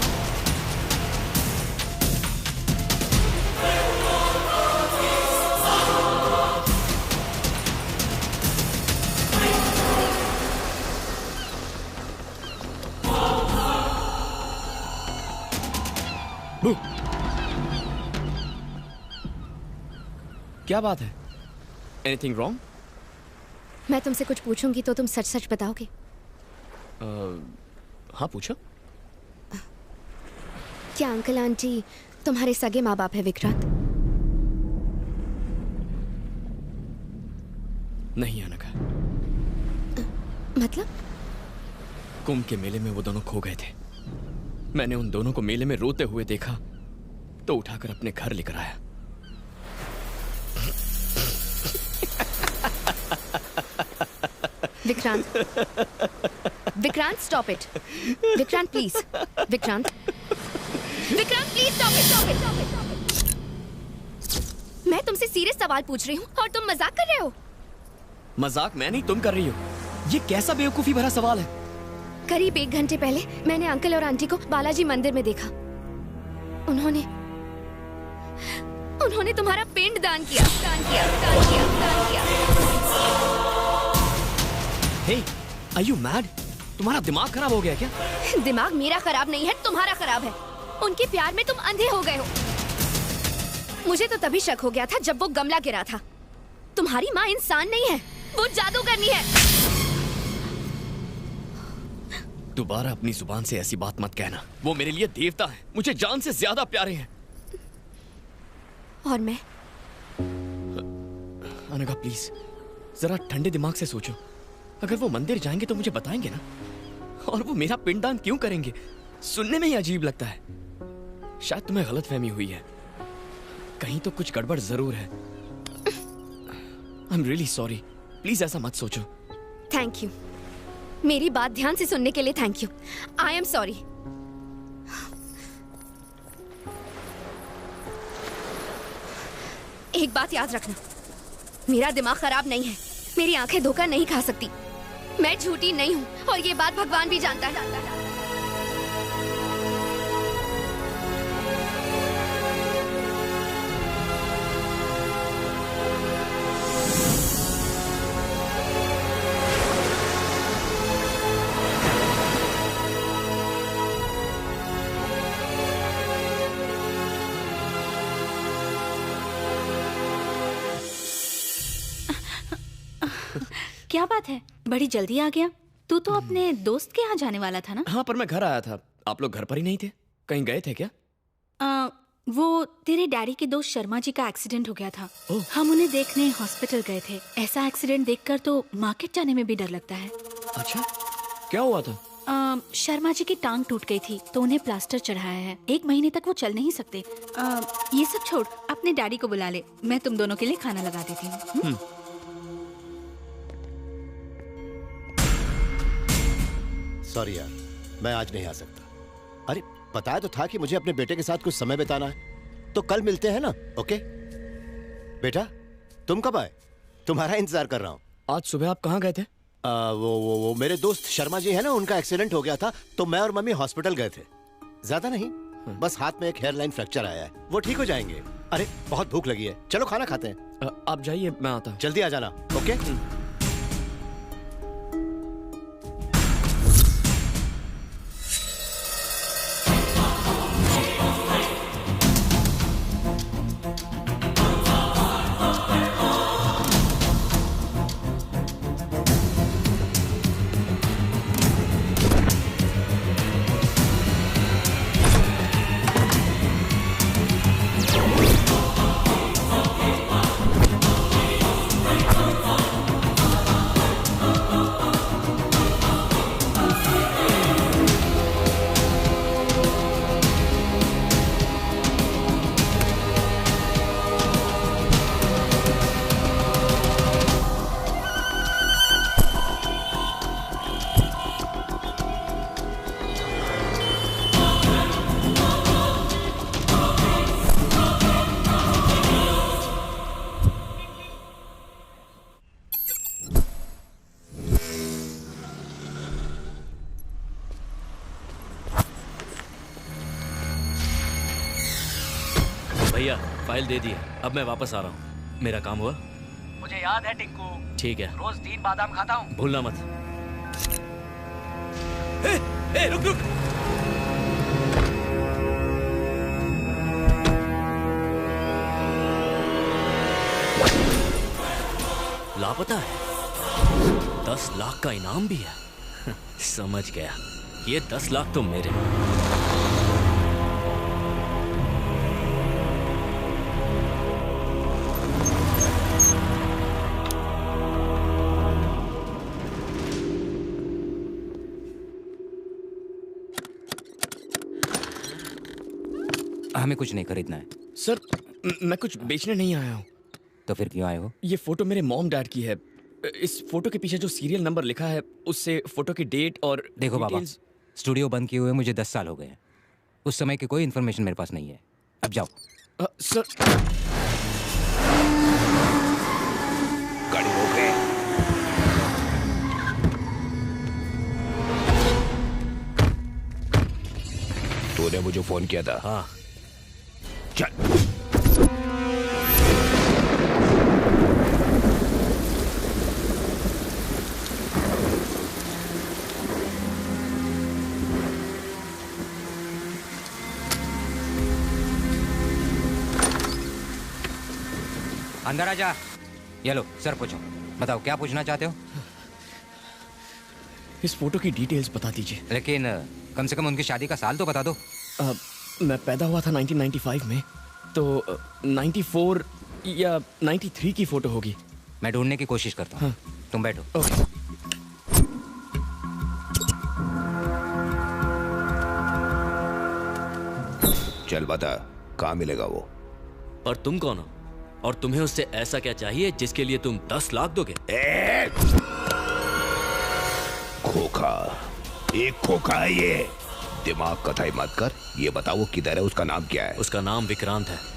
क्या बात है? Anything wrong? मैं तुमसे कुछ पूछूंगी तो तुम सच सच बताओगे? हाँ पूछो। क्या अंकल आंटी तुम्हारे सगे माँ बाप है विक्रांत? नहीं अनघा। मतलब? कुंभ के मेले में वो दोनों खो गए थे। मैंने उन दोनों को मेले में रोते हुए देखा तो उठाकर अपने घर लेकर आया। Vikrant, Vikrant stop it. Vikrant please, Vikrant, Vikrant please stop it, stop it, stop it. मैं तुमसे सीरियस सवाल पूछ रही हूँ और तुम मजाक कर रहे हो। मजाक मैं नहीं, तुम कर रही हो। ये कैसा बेवकूफी भरा सवाल है? करीब 1 घंटे पहले मैंने अंकल और आंटी को बालाजी मंदिर में देखा। उन्होंने तुम्हारा पिंड दान किया। हे, आर यू मैड? तुम्हारा दिमाग खराब हो गया क्या? दिमाग मेरा खराब नहीं है, तुम्हारा खराब है। उनके प्यार में तुम अंधे हो गए हो। मुझे तो तभी शक हो गया था जब वो गमला गिरा था। तुम्हारी माँ इंसान नहीं है, वो जादूगरनी है। दोबारा अपनी जुबान से ऐसी बात मत कहना। वो मेरे लिए देवता है, मुझे जान से ज्यादा प्यारे हैं। और मैं? अनघा प्लीज जरा ठंडे दिमाग से सोचो। अगर वो मंदिर जाएंगे तो मुझे बताएंगे ना, और वो मेरा पिंडदान क्यों करेंगे? सुनने में ही अजीब लगता है। शायद तुम्हें गलतफहमी हुई है, कहीं तो कुछ गड़बड़ जरूर है। I am really sorry, please ऐसा मत सोचो। थैंक यू, मेरी बात ध्यान से सुनने के लिए thank you. I am sorry. एक बात याद रखना, मेरा दिमाग खराब नहीं है, मेरी आंखें धोखा नहीं खा सकती। मैं झूठी नहीं हूँ और ये बात भगवान भी जानता है। क्या बात है, बड़ी जल्दी आ गया। तू तो अपने दोस्त के यहाँ जाने वाला था ना? हाँ, पर मैं घर आया था। आप लोग घर पर ही नहीं थे? कहीं गए थे क्या? वो तेरे डैडी के दोस्त शर्मा जी का एक्सीडेंट हो गया था। हम उन्हें देखने हॉस्पिटल गए थे। ऐसा एक्सीडेंट देखकर तो मार्केट जाने में भी डर लगता है। अच्छा, क्या हुआ था? शर्मा जी की टांग टूट गई थी तो उन्हें प्लास्टर चढ़ाया है। 1 महीने तक वो चल नहीं सकते। ये सब छोड़, अपने डैडी को बुला ले, मैं तुम दोनों के लिए खाना लगा देती हूँ। सॉरी यार, मैं आज नहीं आ सकता। अरे बताया तो था कि मुझे अपने बेटे के साथ कुछ समय बिताना है, तो कल मिलते हैं ना? ओके बेटा, तुम कब आए? तुम्हारा इंतजार कर रहा हूँ। आज सुबह आप कहाँ गए थे? वो मेरे दोस्त शर्मा जी है ना, उनका एक्सीडेंट हो गया था तो मैं और मम्मी हॉस्पिटल गए थे। ज्यादा नहीं, बस हाथ में एक हेयरलाइन फ्रैक्चर आया है, वो ठीक हो जाएंगे। अरे बहुत भूख लगी है, चलो खाना खाते हैं। आप जाइए, मैं आता हूँ। जल्दी आ जाना। ओके भैया फाइल दे दी, अब मैं वापस आ रहा हूँ। मेरा काम हुआ? मुझे याद है टिंकू, ठीक है। रोज 3 बादाम खाता हूँ। भूलना मत। रुक रुक। लापता है, 10 लाख का इनाम भी है। समझ गया, ये 10 लाख तो मेरे। हमें कुछ नहीं खरीदना है। सर, मैं कुछ बेचने नहीं आया हूँ। तो फिर क्यों आए हो? ये फोटो मेरे मॉम डैड की है। इस फोटो के पीछे जो सीरियल नंबर लिखा है उससे फोटो की डेट और देखो बाबा, स्टूडियो बंद किए हुए मुझे 10 साल हो गए हैं। उस समय की कोई इन्फॉर्मेशन मेरे पास नहीं है। अब जाओ। सर गाड़ी रोक रहे। तूने मुझे फोन किया था? हाँ। चल। अंदर आ जा। ये लो सर, पूछो। बताओ क्या पूछना चाहते हो? इस फोटो की डिटेल्स बता दीजिए। लेकिन कम से कम उनकी शादी का साल तो बता दो। मैं पैदा हुआ था 1995 में, तो 94 या 93 की फोटो होगी। मैं ढूंढने की कोशिश करता हूँ। हाँ। तुम बैठो। चल बता, कहाँ मिलेगा वो? और तुम कौन हो? और तुम्हें उससे ऐसा क्या चाहिए जिसके लिए तुम 10 लाख दोगे? खोखा, एक खोखा है ये। दिमाग कथाई मत कर। ये बताओ किधर है, उसका नाम क्या है? उसका नाम विक्रांत है।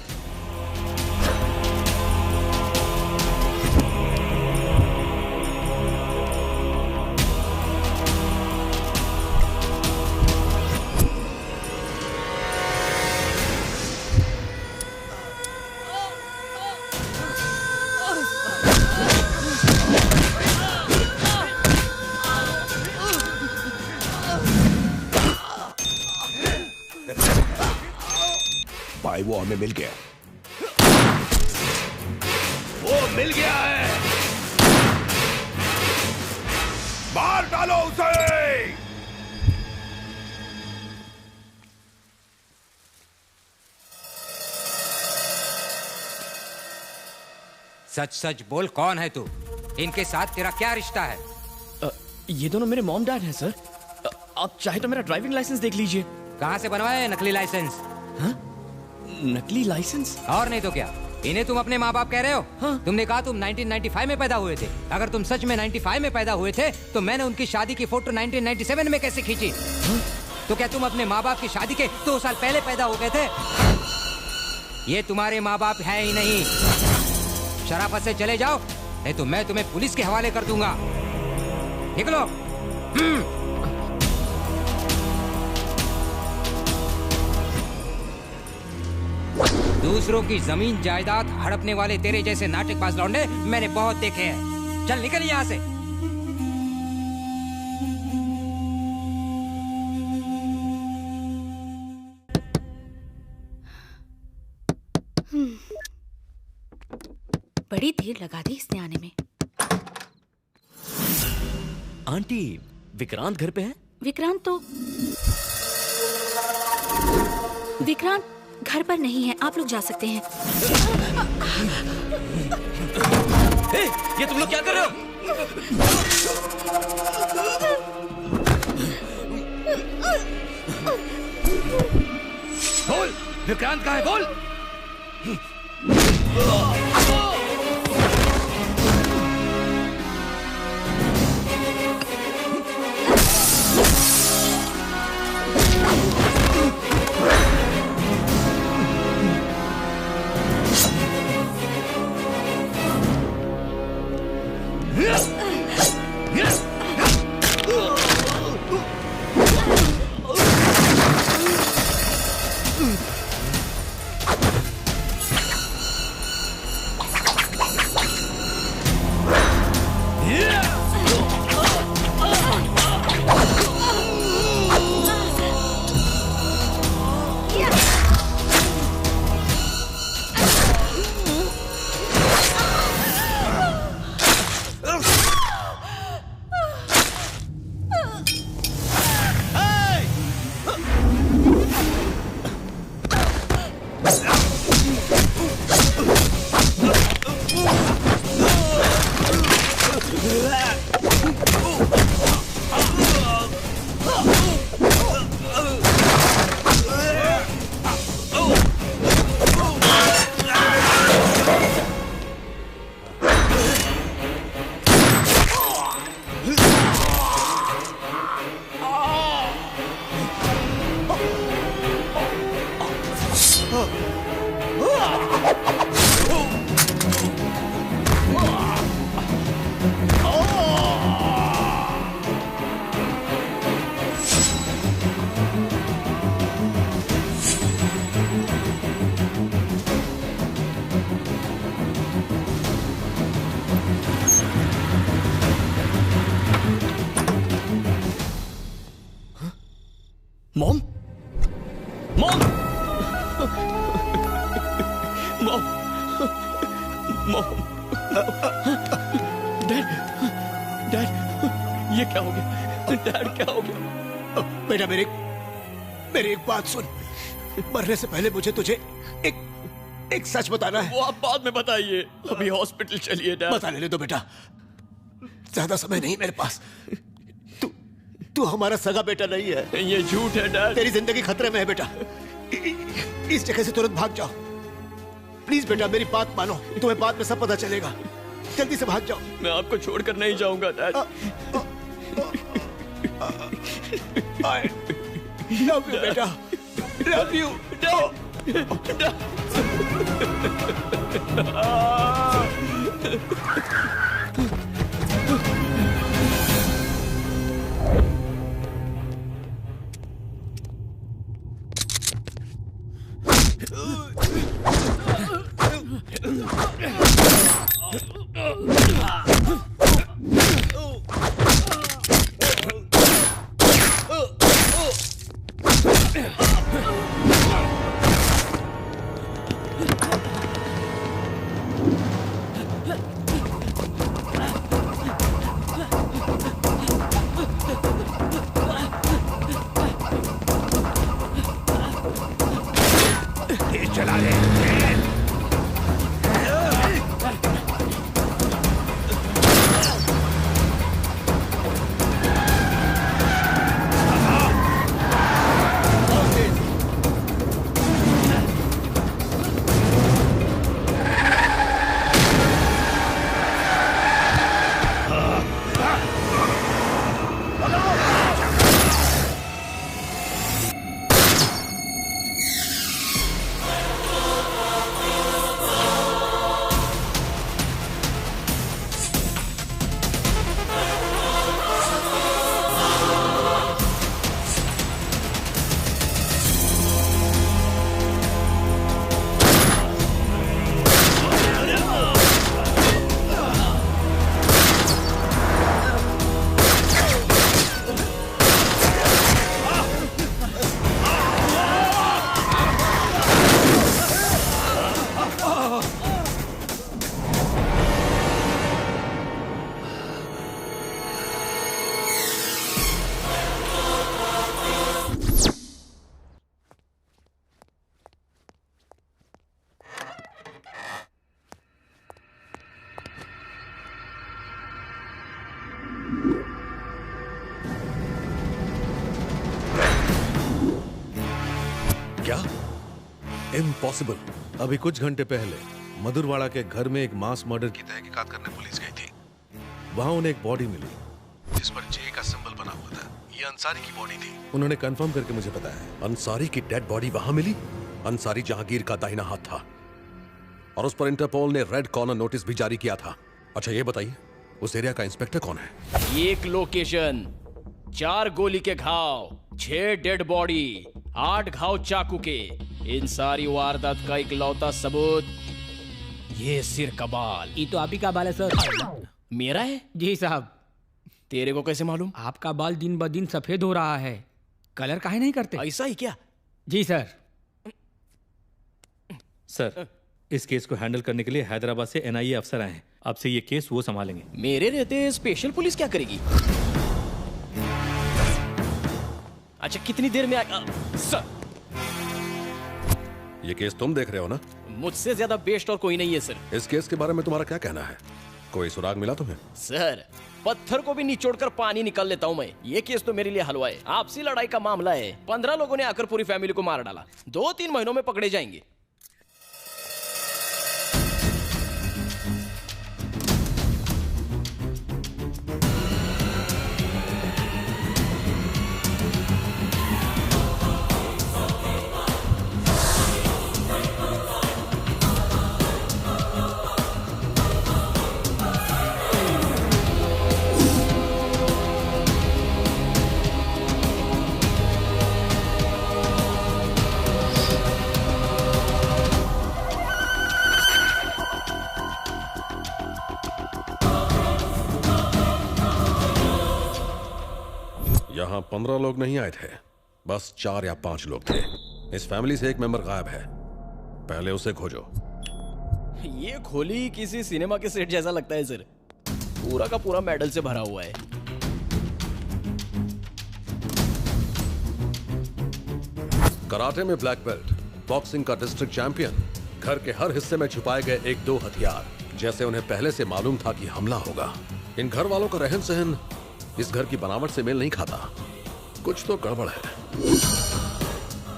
भाई वो हमें मिल गया। वो मिल गया है। मार डालो उसे। सच सच बोल, कौन है तू? इनके साथ तेरा क्या रिश्ता है? ये दोनों मेरे मॉम डैड हैं सर। आप चाहे तो मेरा ड्राइविंग लाइसेंस देख लीजिए। कहाँ से बनवाया है नकली लाइसेंस? हाँ? नकली लाइसेंस? और नहीं तो क्या, इन्हें तुम अपने माँ बाप कह रहे हो? हाँ? तुमने कहा तुम 1995 में पैदा हुए थे। अगर तुम सच में 95 में पैदा हुए थे तो मैंने उनकी शादी की फोटो 1997 में कैसे खींची? हाँ? तो क्या तुम अपने माँ बाप की शादी के 2 साल पहले पैदा हो गए थे? ये तुम्हारे माँ बाप है ही नहीं। शराफत से चले जाओ, नहीं तो मैं तुम्हें पुलिस के हवाले कर दूंगा। निकलो। दूसरों की जमीन जायदाद हड़पने वाले तेरे जैसे नाटकबाज लौंडे मैंने बहुत देखे हैं। चल निकल यहाँ से। बड़ी देर लगा दी इसने आने में। आंटी, विक्रांत घर पे है? विक्रांत घर पर नहीं है। आप लोग जा सकते हैं। ये तुम लोग क्या कर रहे हो? बोल, विक्रांत कहाँ है? बोल। Mom mom mom dad dad ये क्या हो गया? डैड क्या हो गया? बेटा मेरी एक बात सुन। मरने से पहले मुझे तुझे एक सच बताना है। वो आप बाद में बताइए, अभी हॉस्पिटल चलिए डैड। बता लेने दो बेटा, ज्यादा समय नहीं मेरे पास। तू हमारा सगा बेटा नहीं है। ये झूठ है डैड। तेरी जिंदगी खतरे में है बेटा। इस जगह से तुरंत भाग जाओ प्लीज बेटा, मेरी बात मानो, तुम्हें बाद में सब पता चलेगा। जल्दी से भाग जाओ। मैं आपको छोड़कर नहीं जाऊंगा डैड। I love you बेटा, love you चला ले। क्या? इम्पॉसिबल। अभी कुछ घंटे पहले मधुरवाड़ा के घर में एक मास मर्डर की तहकीकात करने पुलिस गई थी। वहां उन्हें एक बॉडी मिली जिस पर जे का सिंबल बना हुआ था। ये अंसारी की बॉडी थी। उन्होंने कंफर्म करके मुझे बताया। अंसारी की डेड बॉडी वहां मिली? अंसारी जहांगीर का दाहिना हाथ था और उस पर इंटरपोल ने रेड कॉर्नर नोटिस भी जारी किया था। अच्छा ये बताइए, उस एरिया का इंस्पेक्टर कौन है? एक लोकेशन, 4 गोली के घाव, 6 डेड बॉडी, 8 घाव चाकू के। इन सारी वारदात का इकलौता सबूत ये सिर का बाल। ये तो आप ही का बाल है सर। मेरा है? जी साहब। तेरे को कैसे मालूम? आपका बाल दिन ब दिन सफेद हो रहा है। कलर काहे नहीं करते? ऐसा ही क्या? जी सर। सर, इस केस को हैंडल करने के लिए हैदराबाद से एनआईए अफसर आए हैं। आपसे ये केस वो संभालेंगे। मेरे रहते स्पेशल पुलिस क्या करेगी? अच्छा कितनी देर में सर? ये केस तुम देख रहे हो ना? मुझसे ज्यादा बेस्ट और कोई नहीं है सर। इस केस के बारे में तुम्हारा क्या कहना है? कोई सुराग मिला तुम्हें? सर, पत्थर को भी निचोड़कर पानी निकाल लेता हूँ मैं। ये केस तो मेरे लिए हलवा है। आपसी लड़ाई का मामला है। 15 लोगों ने आकर पूरी फैमिली को मार डाला। 2-3 महीनों में पकड़े जाएंगे। यहाँ 15 लोग नहीं आए थे, बस 4 या 5 लोग थे। इस फैमिली से एक मेंबर गायब है, पहले उसे खोजो। ये खोली किसी सिनेमा के सेट जैसा लगता है सर, पूरा का पूरा मेडल से भरा हुआ है। कराटे में ब्लैक बेल्ट, बॉक्सिंग का डिस्ट्रिक्ट चैंपियन, घर के हर हिस्से में छुपाए गए 1-2 हथियार, जैसे उन्हें पहले से मालूम था कि हमला होगा। इन घर वालों का रहन सहन इस घर की बनावट से मेल नहीं खाता, कुछ तो गड़बड़ है।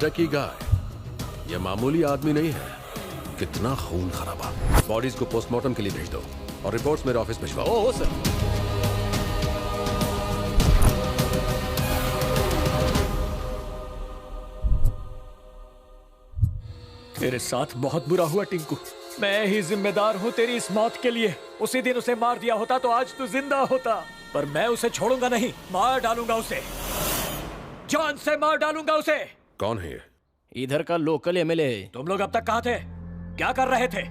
टकी गाय ये मामूली आदमी नहीं है, कितना खून खराबा। बॉडीज को पोस्टमार्टम के लिए भेज दो और रिपोर्ट्स मेरे ऑफिस भिजवाओ। Oh sir. तेरे साथ बहुत बुरा हुआ टिंकू, मैं ही जिम्मेदार हूँ तेरी इस मौत के लिए। उसी दिन उसे मार दिया होता तो आज तू जिंदा होता, पर मैं उसे छोड़ूंगा नहीं, मार डालूंगा उसे, जान से मार डालूंगा उसे। कौन है ये? इधर का लोकल एमएलए। तुम लोग अब तक कहाँ थे, क्या कर रहे थे?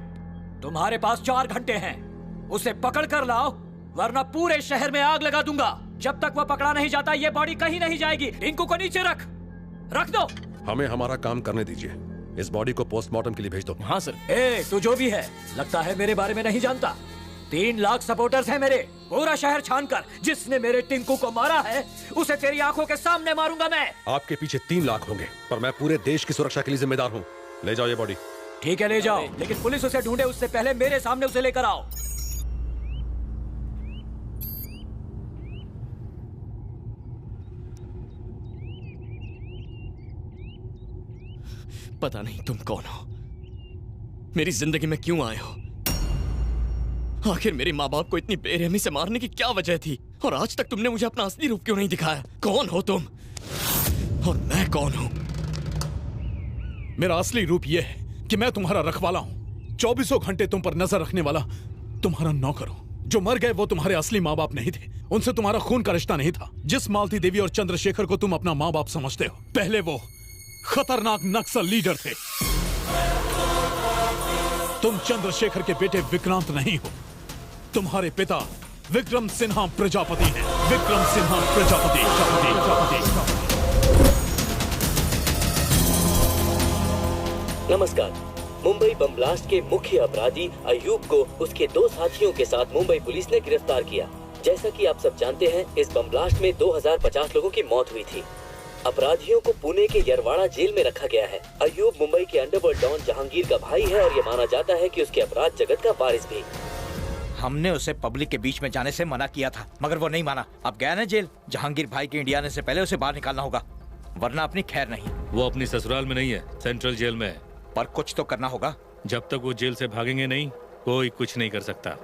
तुम्हारे पास 4 घंटे हैं, उसे पकड़ कर लाओ वरना पूरे शहर में आग लगा दूंगा। जब तक वह पकड़ा नहीं जाता ये बॉडी कहीं नहीं जाएगी। टिंकू को नीचे रख दो। हमें हमारा काम करने दीजिए, इस बॉडी को पोस्टमार्टम के लिए भेज दो। हाँ सर। तू जो भी है लगता है मेरे बारे में नहीं जानता। 3 लाख सपोर्टर्स हैं मेरे, पूरा शहर छानकर जिसने मेरे टिंकू को मारा है उसे तेरी आंखों के सामने मारूंगा मैं। आपके पीछे 3 लाख होंगे, पर मैं पूरे देश की सुरक्षा के लिए जिम्मेदार हूँ। ले जाओ ये बॉडी। ठीक है ले जाओ, लेकिन पुलिस उसे ढूंढे उससे पहले मेरे सामने उसे लेकर आओ। पता नहीं तुम कौन हो, मेरी जिंदगी में क्यों आए हो, आखिर मेरे माँ बाप को इतनी बेरहमी से मारने की क्या वजह थी, और आज तक तुमने मुझे अपना असली रूप क्यों नहीं दिखाया? कौन हो तुम और मैं कौन हूं? मेरा असली रूप यह है कि मैं तुम्हारा रखवाला हूं, 24 घंटे तुम पर नजर रखने वाला तुम्हारा नौकर हूं। जो मर गए वो तुम्हारे असली माँ बाप नहीं थे, उनसे तुम्हारा खून का रिश्ता नहीं था। जिस मालती देवी और चंद्रशेखर को तुम अपना माँ बाप समझते हो, पहले वो खतरनाक नक्सल लीडर थे। तुम चंद्रशेखर के बेटे विक्रांत नहीं हो, तुम्हारे पिता विक्रम सिन्हा प्रजापति हैं। विक्रम सिन्हा प्रजापति। नमस्कार। मुंबई बम ब्लास्ट के मुख्य अपराधी अयूब को उसके 2 साथियों के साथ मुंबई पुलिस ने गिरफ्तार किया। जैसा कि आप सब जानते हैं, इस बम ब्लास्ट में 2050 लोगों की मौत हुई थी। अपराधियों को पुणे के यरवाड़ा जेल में रखा गया है। अयूब मुंबई के अंडरवर्ल्ड डॉन जहांगीर का भाई है और ये माना जाता है कि उसके अपराध जगत का वारिस भी। हमने उसे पब्लिक के बीच में जाने से मना किया था, मगर वो नहीं माना। अब गया ना जेल। जहांगीर भाई के इंडिया आने से पहले उसे बाहर निकालना होगा, वरना अपनी खैर नहीं। वो अपनी ससुराल में नहीं है, सेंट्रल जेल में है। पर कुछ तो करना होगा। जब तक वो जेल से भागेंगे नहीं, कोई कुछ नहीं कर सकता।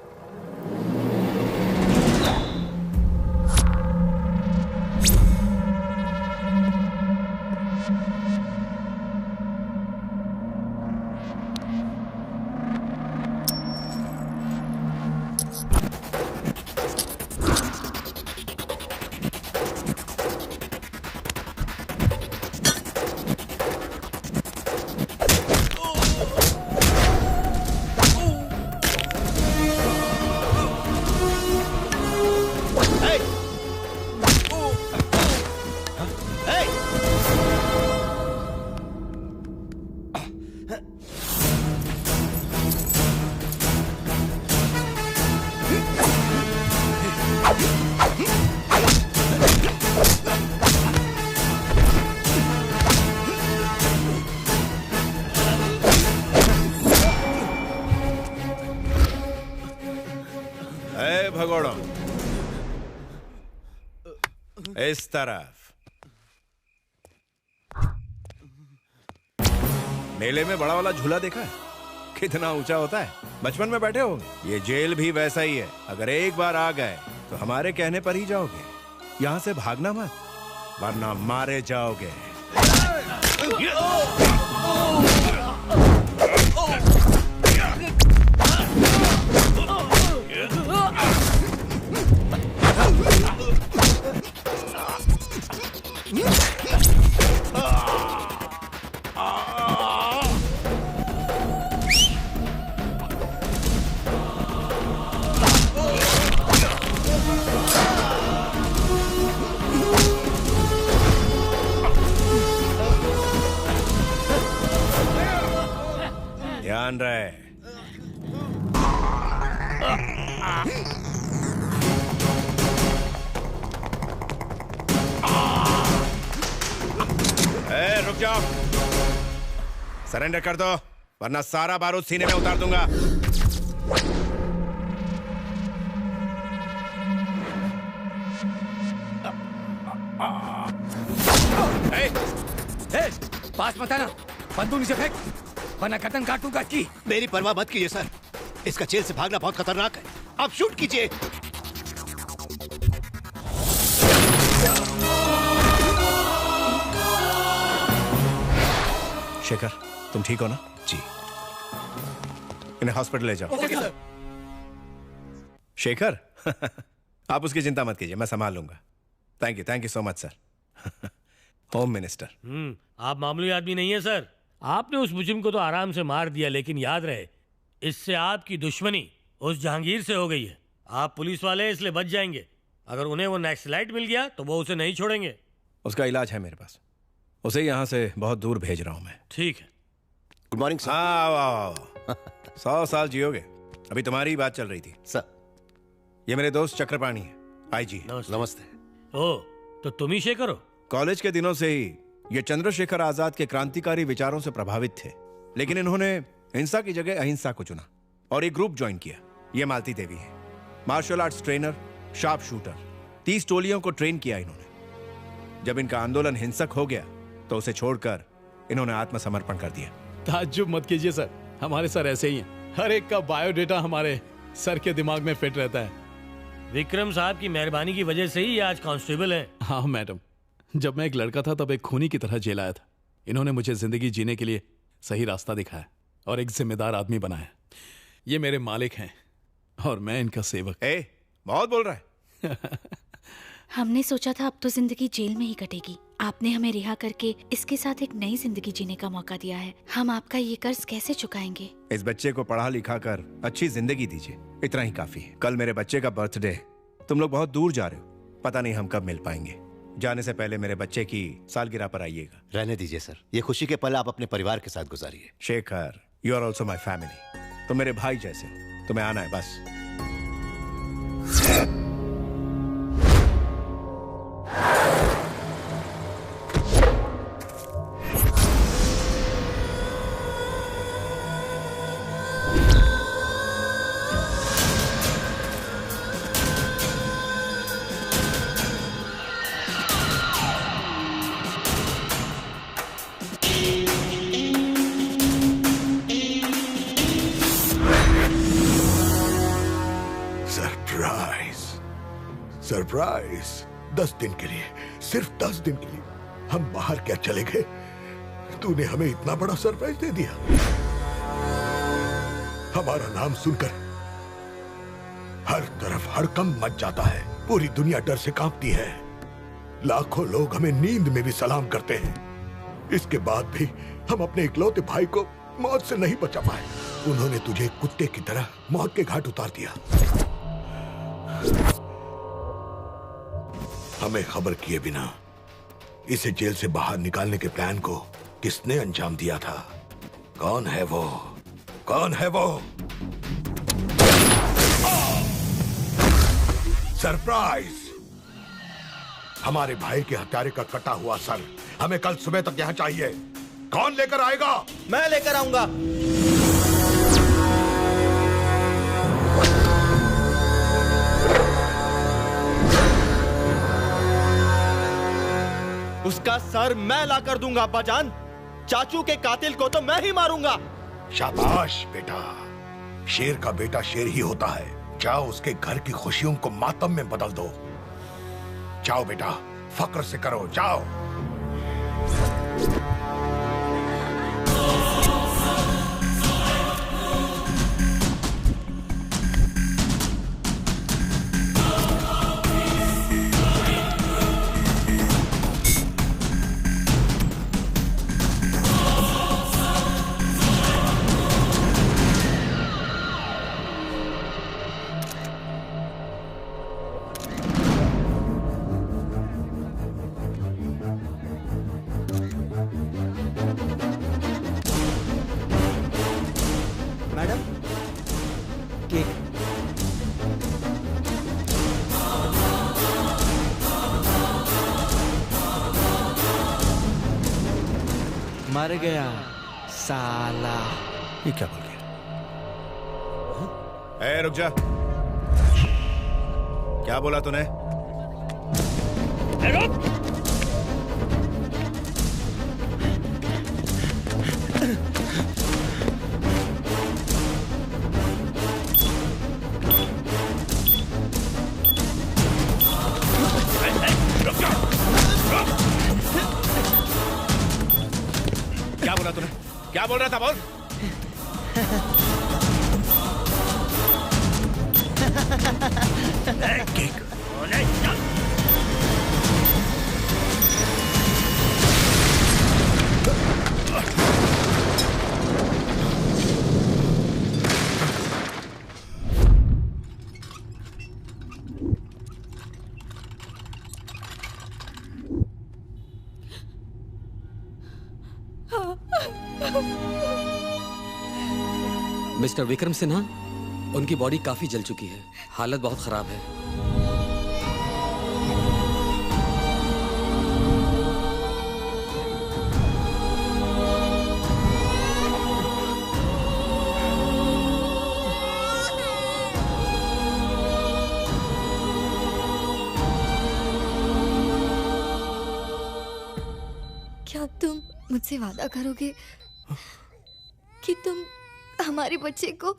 इस तरफ। मेले में बड़ा वाला झूला देखा है? कितना ऊंचा होता है, बचपन में बैठे होंगे। ये जेल भी वैसा ही है, अगर एक बार आ गए तो हमारे कहने पर ही जाओगे। यहाँ से भागना मत, वरना मारे जाओगे। बन रहे। रुक जाओ, सरेंडर कर दो वरना सारा बारूद सीने में उतार दूंगा। पास मत आना, बंदूक नीचे फेंक वरना गर्दन काटूंगा इसकी। मेरी परवाह मत कीजिए सर, इसका जेल से भागना बहुत खतरनाक है। आप शूट कीजिए। शेखर, तुम ठीक हो ना? जी। इन्हें हॉस्पिटल ले जाओ। Okay sir. शेखर आप उसकी चिंता मत कीजिए, मैं संभाल लूंगा। Thank you so much sir. Home minister. आप मामूली आदमी नहीं है सर। आपने उस मुजरिम को तो आराम से मार दिया, लेकिन याद रहे इससे आपकी दुश्मनी उस जहांगीर से हो गई है। आप पुलिस वाले इसलिए बच जाएंगे। अगर उन्हें वो नक्सलाइट मिल गया तो वो उसे नहीं छोड़ेंगे। उसका इलाज है मेरे पास, उसे यहाँ से बहुत दूर भेज रहा हूँ मैं। ठीक है। Good morning sir. आओ 100 साल जियोगे। अभी तुम्हारी बात चल रही थी सर। ये मेरे दोस्त चक्रपाणी है, आईजी। नमस्ते। ओ, तो तुम ही शेखर हो? कॉलेज के दिनों से ही ये चंद्रशेखर आजाद के क्रांतिकारी विचारों से प्रभावित थे, लेकिन इन्होंने हिंसा की जगह अहिंसा को चुना और एक ग्रुप ज्वाइन किया। ये मालती देवी है, martial arts trainer, sharp shooter. 30 टोलियों को ट्रेन किया इन्होंने। जब इनका आंदोलन हिंसक हो गया तो उसे छोड़कर इन्होंने आत्मसमर्पण कर दिया। ताज्जुब मत कीजिए सर, हमारे सर ऐसे ही हैं। हर एक का बायोडेटा हमारे सर के दिमाग में फिट रहता है। विक्रम साहब की मेहरबानी की वजह से ही आज कांस्टेबल हैं। हाँ मैडम, जब मैं एक लड़का था तब एक खूनी की तरह जेल आया था। इन्होंने मुझे जिंदगी जीने के लिए सही रास्ता दिखाया और एक जिम्मेदार आदमी बनाया। ये मेरे मालिक हैं और मैं इनका सेवक। बहुत बोल रहा है। हमने सोचा था अब तो जिंदगी जेल में ही कटेगी। आपने हमें रिहा करके इसके साथ एक नई जिंदगी जीने का मौका दिया है। हम आपका ये कर्ज कैसे चुकाएंगे? इस बच्चे को पढ़ा लिखा कर अच्छी जिंदगी दीजिए, इतना ही काफी है। कल मेरे बच्चे का बर्थडे है, तुम लोग बहुत दूर जा रहे हो, पता नहीं हम कब मिल पाएंगे। जाने से पहले मेरे बच्चे की सालगिरह पर आइएगा। रहने ददीजिए सर, ये खुशी के पल आप अपने परिवार के साथ गुजारिए। Shekhar, you are also my family. तुम मेरे भाई जैसे हो, तुम्हें आना है बस। सरप्राइज 10 दिन के लिए, सिर्फ 10 दिन के लिए हम बाहर क्या चले गए, तूने हमें इतना बड़ा सरप्राइज दे दिया। हमारा नाम सुनकर हर तरफ हड़कंप मच जाता है, पूरी दुनिया डर से कांपती है। लाखों लोग हमें नींद में भी सलाम करते हैं। इसके बाद भी हम अपने इकलौते भाई को मौत से नहीं बचा पाए। उन्होंने तुझे कुत्ते की तरह मौत के घाट उतार दिया। हमें खबर किए बिना इसे जेल से बाहर निकालने के प्लान को किसने अंजाम दिया था? कौन है वो? कौन है वो? सरप्राइज! हमारे भाई के हत्यारे का कटा हुआ सर हमें कल सुबह तक यहाँ चाहिए। कौन लेकर आएगा? मैं लेकर आऊंगा। उसका सर मैं ला कर दूंगा अब्बाजान। चाचू के कातिल को तो मैं ही मारूंगा। शाबाश बेटा, शेर का बेटा शेर ही होता है। जाओ उसके घर की खुशियों को मातम में बदल दो। जाओ बेटा, फक्र से करो, जाओ। मर गया साला। ये क्या बोल गया? ए, रुक जा। क्या बोला तूने? रुक। क्या बोला तूने? क्या बोल रहा था? बोल। मिस्टर विक्रम सिन्हा, उनकी बॉडी काफी जल चुकी है, हालत बहुत खराब है। क्या तुम मुझसे वादा करोगे कि तुम हमारे बच्चे को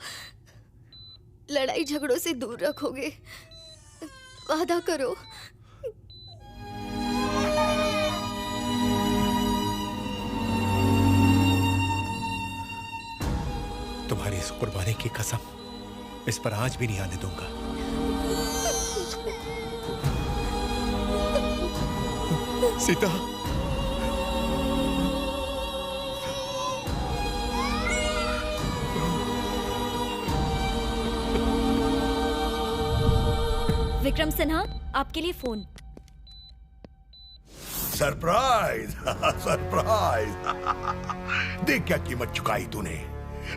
लड़ाई झगड़ों से दूर रखोगे? वादा करो। तुम्हारी इस कुर्बानी की कसम इस पर आज भी नहीं आने दूंगा। सीता, विक्रम सिन्हा, आपके लिए फोन। सरप्राइज। सरप्राइज। देख क्या कीमत चुकाई तूने।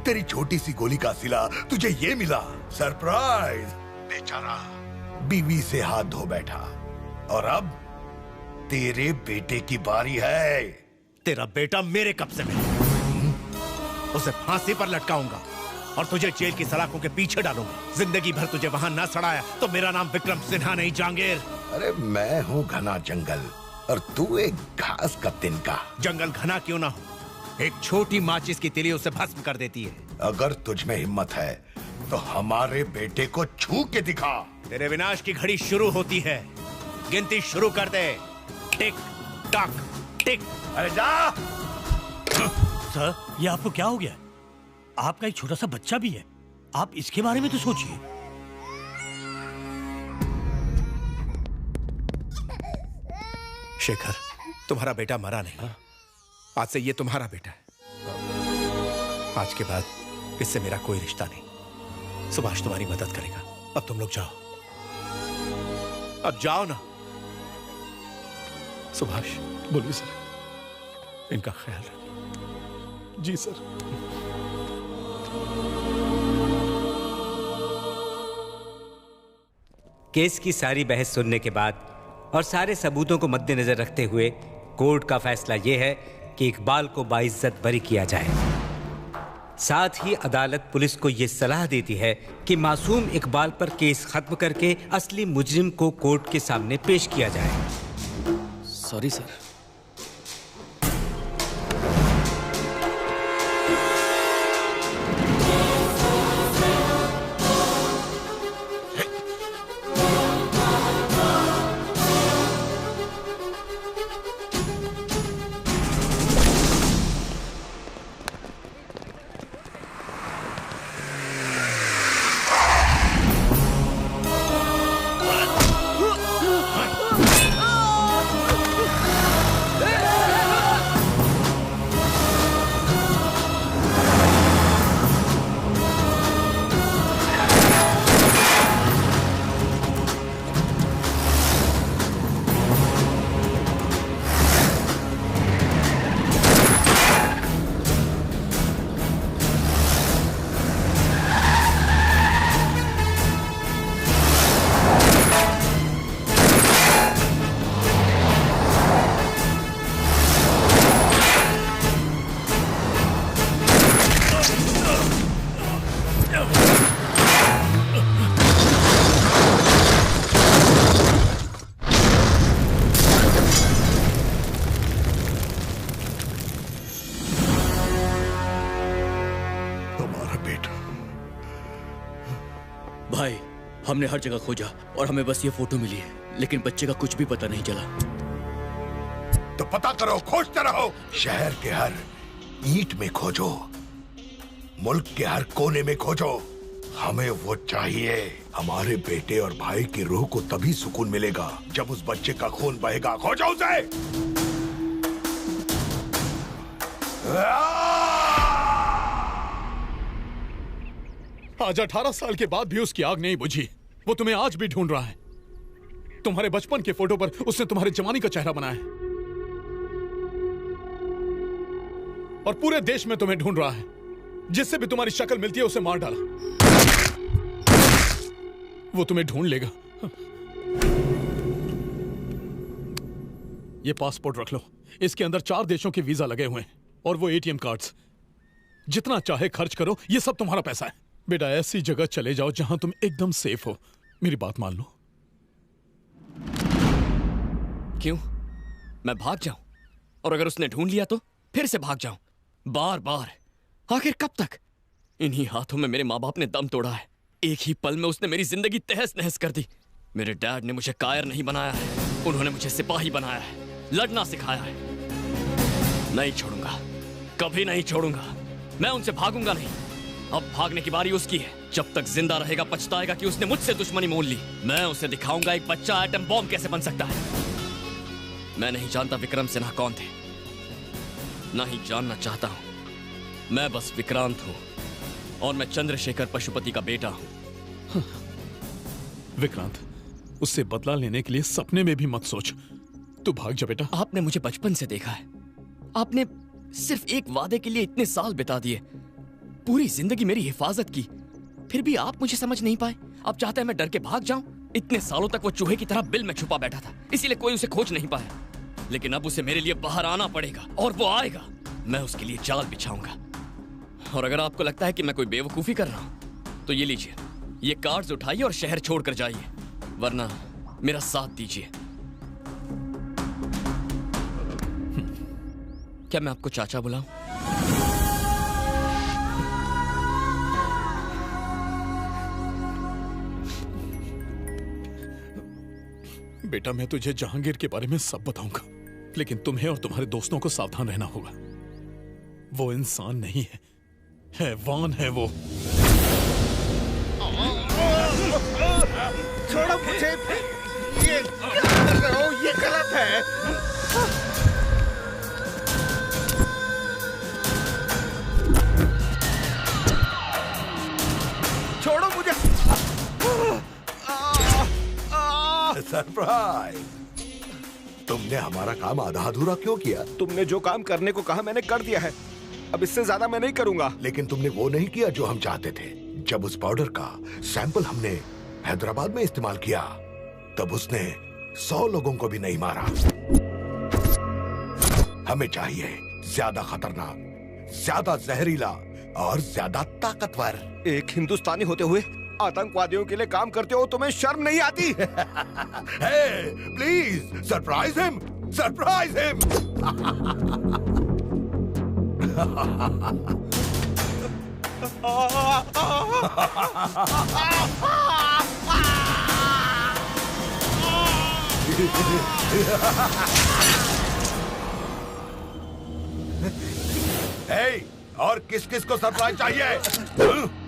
तेरी छोटी सी गोली का सिला तुझे ये मिला। सरप्राइज। बेचारा बीवी से हाथ धो बैठा और अब तेरे बेटे की बारी है। तेरा बेटा मेरे कब्जे में, उसे फांसी पर लटकाऊंगा और तुझे जेल की सलाखों के पीछे डालूंगा। जिंदगी भर तुझे वहां ना सड़ाया तो मेरा नाम विक्रम सिन्हा नहीं, जहांगीर। अरे मैं हूँ घना जंगल और तू एक घास का तिनका। जंगल घना क्यों ना हो, एक छोटी माचिस की तिली उसे भस्म कर देती है। अगर तुझ में हिम्मत है तो हमारे बेटे को छू के दिखा। तेरे विनाश की घड़ी शुरू होती है, गिनती शुरू कर दे। टिक टक टिक। अरे जा। सर, ये आपको क्या हो गया? आपका एक छोटा सा बच्चा भी है, आप इसके बारे में तो सोचिए। शेखर, तुम्हारा बेटा मरा नहीं। आज से ये तुम्हारा बेटा है। आज के बाद इससे मेरा कोई रिश्ता नहीं। सुभाष तुम्हारी मदद करेगा। अब तुम लोग जाओ, अब जाओ ना। सुभाष। बोलिए सर। इनका ख्याल रखिए। जी सर। केस की सारी बहस सुनने के बाद और सारे सबूतों को मद्देनजर रखते हुए कोर्ट का फैसला यह है कि इकबाल को बाइज्जत बरी किया जाए। साथ ही अदालत पुलिस को यह सलाह देती है कि मासूम इकबाल पर केस खत्म करके असली मुजरिम को कोर्ट के सामने पेश किया जाए। Sorry sir. बेटा। भाई, हमने हर जगह खोजा और हमें बस ये फोटो मिली है, लेकिन बच्चे का कुछ भी पता नहीं चला। तो पता करो, खोजते रहो। शहर के हर ईंट में खोजो, मुल्क के हर कोने में खोजो। हमें वो चाहिए। हमारे बेटे और भाई की रूह को तभी सुकून मिलेगा जब उस बच्चे का खून बहेगा। खोजो उसे। आज 18 साल के बाद भी उसकी आग नहीं बुझी। वो तुम्हें आज भी ढूंढ रहा है। तुम्हारे बचपन के फोटो पर उसने तुम्हारे जवानी का चेहरा बनाया है और पूरे देश में तुम्हें ढूंढ रहा है। जिससे भी तुम्हारी शक्ल मिलती है उसे मार डाला। वो तुम्हें ढूंढ लेगा। ये पासपोर्ट रख लो। इसके अंदर 4 देशों के वीजा लगे हुए हैं और वो एटीएम कार्ड्स। जितना चाहे खर्च करो, ये सब तुम्हारा पैसा है। बेटा, ऐसी जगह चले जाओ जहां तुम एकदम सेफ हो। मेरी बात मान लो। क्यों? मैं भाग जाऊं? और अगर उसने ढूंढ लिया तो फिर से भाग जाऊं? बार बार? आखिर कब तक? इन्हीं हाथों में मेरे माँ बाप ने दम तोड़ा है। एक ही पल में उसने मेरी जिंदगी तहस नहस कर दी। मेरे डैड ने मुझे कायर नहीं बनाया है, उन्होंने मुझे सिपाही बनाया है, लड़ना सिखाया है। नहीं छोड़ूंगा, कभी नहीं छोड़ूंगा। मैं उनसे भागूंगा नहीं। अब भागने की बारी उसकी है। जब तक जिंदा रहेगा पछताएगा कि उसने मुझसे दुश्मनी मोल ली। मैं उसे दिखाऊंगा एक बच्चा एटम बॉम्ब कैसे बन सकता है। मैं नहीं जानता विक्रम सिन्हा कौन थे, ना ही जानना चाहता हूं। मैं बस विक्रांत हूं और मैं चंद्रशेखर पशुपति का बेटा हूं। विक्रांत, उससे बदला लेने के लिए सपने में भी मत सोच। तू भाग जा बेटा। आपने मुझे बचपन से देखा है। आपने सिर्फ एक वादे के लिए इतने साल बिता दिए, पूरी जिंदगी मेरी हिफाजत की, फिर भी आप मुझे समझ नहीं पाए। आप चाहते हैं मैं डर के भाग जाऊं? इतने सालों तक वो चूहे की तरह बिल में छुपा बैठा था, इसीलिए कोई उसे खोज नहीं पाया। लेकिन अब उसे मेरे लिए बाहर आना पड़ेगा और वो आएगा। मैं उसके लिए जाल बिछाऊंगा। और अगर आपको लगता है कि मैं कोई बेवकूफी कर रहा हूं, तो ये लीजिए, ये कार्ड्स उठाइए और शहर छोड़कर जाइए, वरना मेरा साथ दीजिए। क्या मैं आपको चाचा बुलाऊं? बेटा, मैं तुझे जहांगीर के बारे में सब बताऊंगा, लेकिन तुम्हें और तुम्हारे दोस्तों को सावधान रहना होगा। वो इंसान नहीं है, हैवान है वो। छोड़ो मुझे। ये क्या कर रहे हो? ये गलत है। छोड़ो मुझे। सरप्राइज! तुमने हमारा काम आधा अधूरा क्यों किया? तुमने जो काम करने को कहा मैंने कर दिया है। अब इससे ज्यादा मैं नहीं करूंगा। लेकिन तुमने वो नहीं किया जो हम चाहते थे। जब उस पाउडर का सैंपल हमने हैदराबाद में इस्तेमाल किया, तब उसने 100 लोगों को भी नहीं मारा। हमें चाहिए ज्यादा खतरनाक, ज्यादा जहरीला और ज्यादा ताकतवर। एक हिंदुस्तानी होते हुए आतंकवादियों के लिए काम करते हो, तुम्हें शर्म नहीं आती? Hey, please surprise him! Surprise him! Hey, और किस किस को सरप्राइज चाहिए?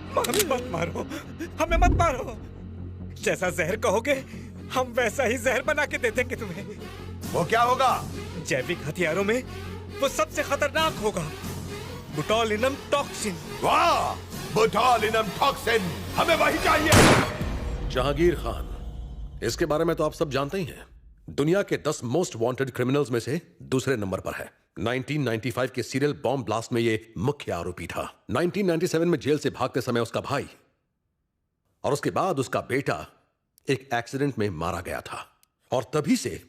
मत मारो, हमें मत मारो। जैसा जहर कहोगे हम वैसा ही जहर बना के दे देंगे तुम्हें। वो क्या होगा? जैविक हथियारों में वो सबसे खतरनाक होगा, बोटुलिनम टॉक्सिन। वाह, बोटुलिनम टॉक्सिन, हमें वही चाहिए। जहांगीर खान, इसके बारे में तो आप सब जानते ही हैं। दुनिया के 10 मोस्ट वांटेड क्रिमिनल्स में से दूसरे नंबर पर है। 1995 के सीरियल बॉम्ब ब्लास्ट में ये मुख्य आरोपी था। 1997 में जेल से भागते समय उसका भाई और उसके बाद उसका बेटा एक एक्सीडेंट में मारा गया था। और तभी से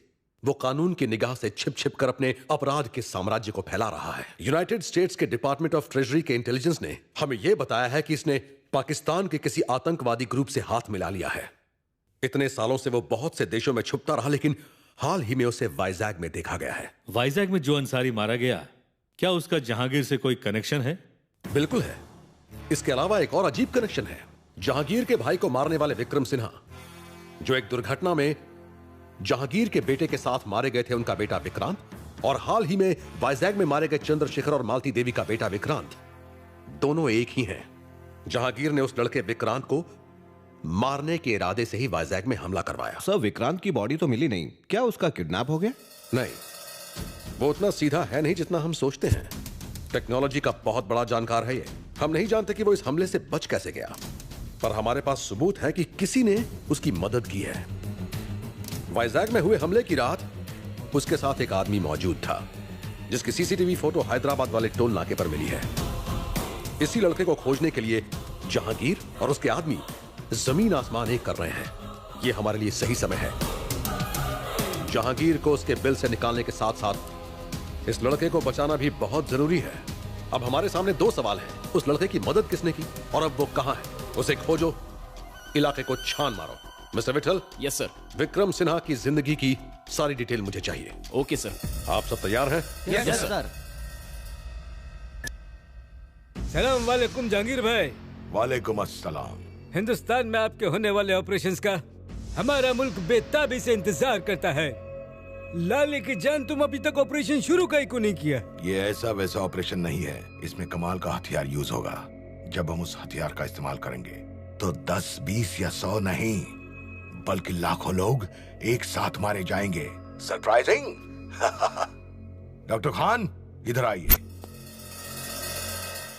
वो कानून की निगाह से छिप छिप कर अपने अपराध के साम्राज्य को फैला रहा है। यूनाइटेड स्टेट्स के डिपार्टमेंट ऑफ ट्रेजरी के इंटेलिजेंस ने हमें यह बताया है कि इसने पाकिस्तान के किसी आतंकवादी ग्रुप से हाथ मिला लिया है। इतने सालों से वो बहुत से देशों में छुपता रहा, लेकिन हाल ही में उसे वाइजैग में देखा गया है। वाइजैग में जो अंसारी मारा गया, क्या उसका जहांगीर से कोई कनेक्शन है? बिल्कुल है। इसके अलावा एक और अजीब कनेक्शन है। जहांगीर के भाई को मारने वाले विक्रम सिन्हा, जो एक दुर्घटना में जहांगीर के बेटे के साथ मारे गए थे, उनका बेटा विक्रांत, और हाल ही में वाइजैग में मारे गए चंद्रशेखर और मालती देवी का बेटा विक्रांत, दोनों एक ही हैं। जहांगीर ने उस लड़के विक्रांत को मारने के इरादे से ही वाइजैग में हमला करवाया। सर, विक्रांत की बॉडी तो मिली नहीं, क्या उसका किडनैप हो गया? नहीं, वो उतना सीधा है नहीं जितना हम सोचते हैं। टेक्नोलॉजी का बहुत बड़ा जानकार है ये। हम नहीं जानते कि वो इस हमले से बच कैसे गया, पर हमारे पास सबूत है कि किसी ने उसकी मदद की है। वाइजैग में हुए हमले की रात उसके साथ एक आदमी मौजूद था, जिसकी सीसीटीवी फोटो हैदराबाद वाले टोल नाके पर मिली है। इसी लड़के को खोजने के लिए जहांगीर और उसके आदमी जमीन आसमान एक कर रहे हैं। यह हमारे लिए सही समय है। जहांगीर को उसके बिल से निकालने के साथ साथ इस लड़के को बचाना भी बहुत जरूरी है। अब हमारे सामने दो सवाल हैं। उस लड़के की मदद किसने की और अब वो कहां है? उसे खोजो, इलाके को छान मारो। Mister Vitthal. Yes sir. Vikram Sinha की जिंदगी की सारी डिटेल मुझे चाहिए। Okay sir. आप सब तैयार हैं? Yes sir. सलाम वालेकुम जहांगीर भाई। वालेकुम अस्सलाम। हिंदुस्तान में आपके होने वाले ऑपरेशंस का हमारा मुल्क बेताबी से इंतजार करता है। लाले की जान, तुम अभी तक ऑपरेशन शुरू का ही को नहीं किया। ये ऐसा वैसा ऑपरेशन नहीं है। इसमें कमाल का हथियार यूज होगा। जब हम उस हथियार का इस्तेमाल करेंगे तो 10, 20 या 100 नहीं, बल्कि लाखों लोग एक साथ मारे जाएंगे। सरप्राइजिंग। डॉक्टर खान, इधर आइए।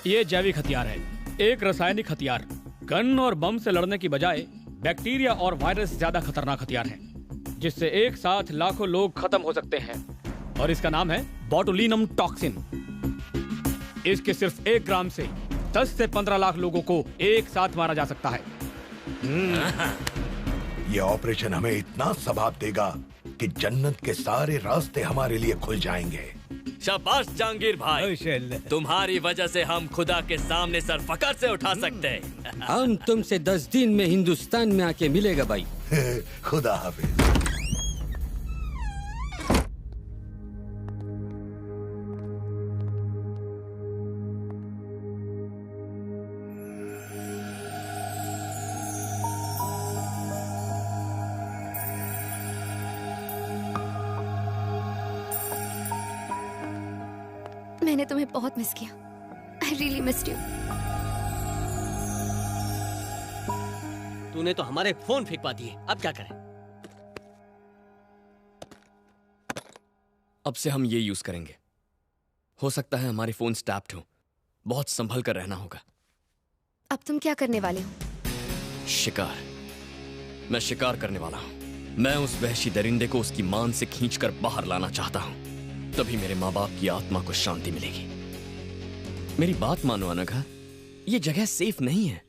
ये जैविक हथियार है, एक रासायनिक हथियार। गन और बम से लड़ने की बजाय बैक्टीरिया और वायरस ज्यादा खतरनाक हथियार है, जिससे एक साथ लाखों लोग खत्म हो सकते हैं। और इसका नाम है बोटुलिनम टॉक्सिन। इसके सिर्फ 1 ग्राम से 10 से 15 लाख लोगों को एक साथ मारा जा सकता है। ये ऑपरेशन हमें इतना सवाब देगा कि जन्नत के सारे रास्ते हमारे लिए खुल जाएंगे। शाबाश जहांगीर भाई, तुम्हारी वजह से हम खुदा के सामने सर फकर से उठा सकते हैं। हम तुमसे 10 दिन में हिंदुस्तान में आके मिलेगा भाई। खुदा हाफिज। मैंने तुम्हें बहुत मिस किया। I really missed you. तूने तो हमारे फोन फेंकवा दिए, अब क्या करें? अब से हम ये यूज करेंगे। हो सकता है हमारे फोन टैप्ड हो, बहुत संभल कर रहना होगा। अब तुम क्या करने वाले हो? शिकार। मैं शिकार करने वाला हूं। मैं उस वहशी दरिंदे को उसकी मान से खींचकर बाहर लाना चाहता हूं। तभी मेरे माँ बाप की आत्मा को शांति मिलेगी। मेरी बात मानो अनघा, ये जगह सेफ नहीं है।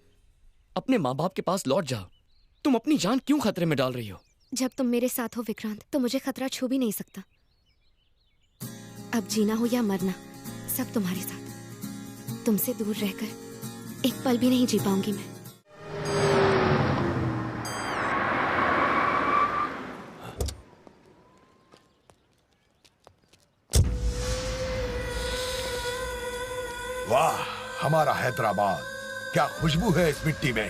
अपने माँ बाप के पास लौट जाओ। तुम अपनी जान क्यों खतरे में डाल रही हो? जब तुम मेरे साथ हो विक्रांत, तो मुझे खतरा छू भी नहीं सकता। अब जीना हो या मरना, सब तुम्हारे साथ। तुमसे दूर रहकर एक पल भी नहीं जी पाऊंगी मैं। वाह, हमारा हैदराबाद, क्या खुशबू है इस मिट्टी में।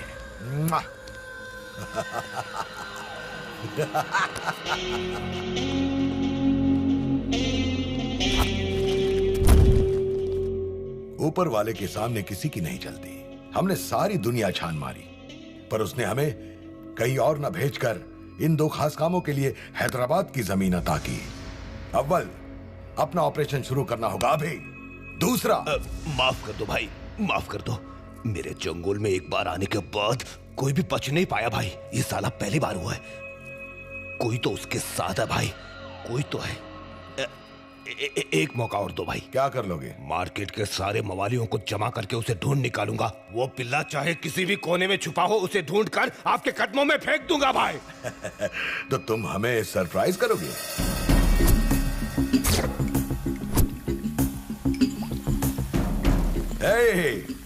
ऊपर वाले के सामने किसी की नहीं चलती। हमने सारी दुनिया छान मारी, पर उसने हमें कहीं और न भेजकर इन 2 खास कामों के लिए हैदराबाद की जमीन अता की। अव्वल, अपना ऑपरेशन शुरू करना होगा अभी। दूसरा, माफ कर दो भाई, माफ कर दो। मेरे जंगल में एक बार आने के बाद कोई भी बच नहीं पाया भाई। ये साला पहली बार हुआ है। कोई तो उसके साथ है भाई, कोई तो है। एक मौका और दो भाई। क्या कर लोगे? मार्केट के सारे मवालियों को जमा करके उसे ढूंढ निकालूंगा। वो पिल्ला चाहे किसी भी कोने में छुपा हो, उसे ढूंढ कर आपके कदमों में फेंक दूंगा भाई। तो तुम हमें सरप्राइज करोगे?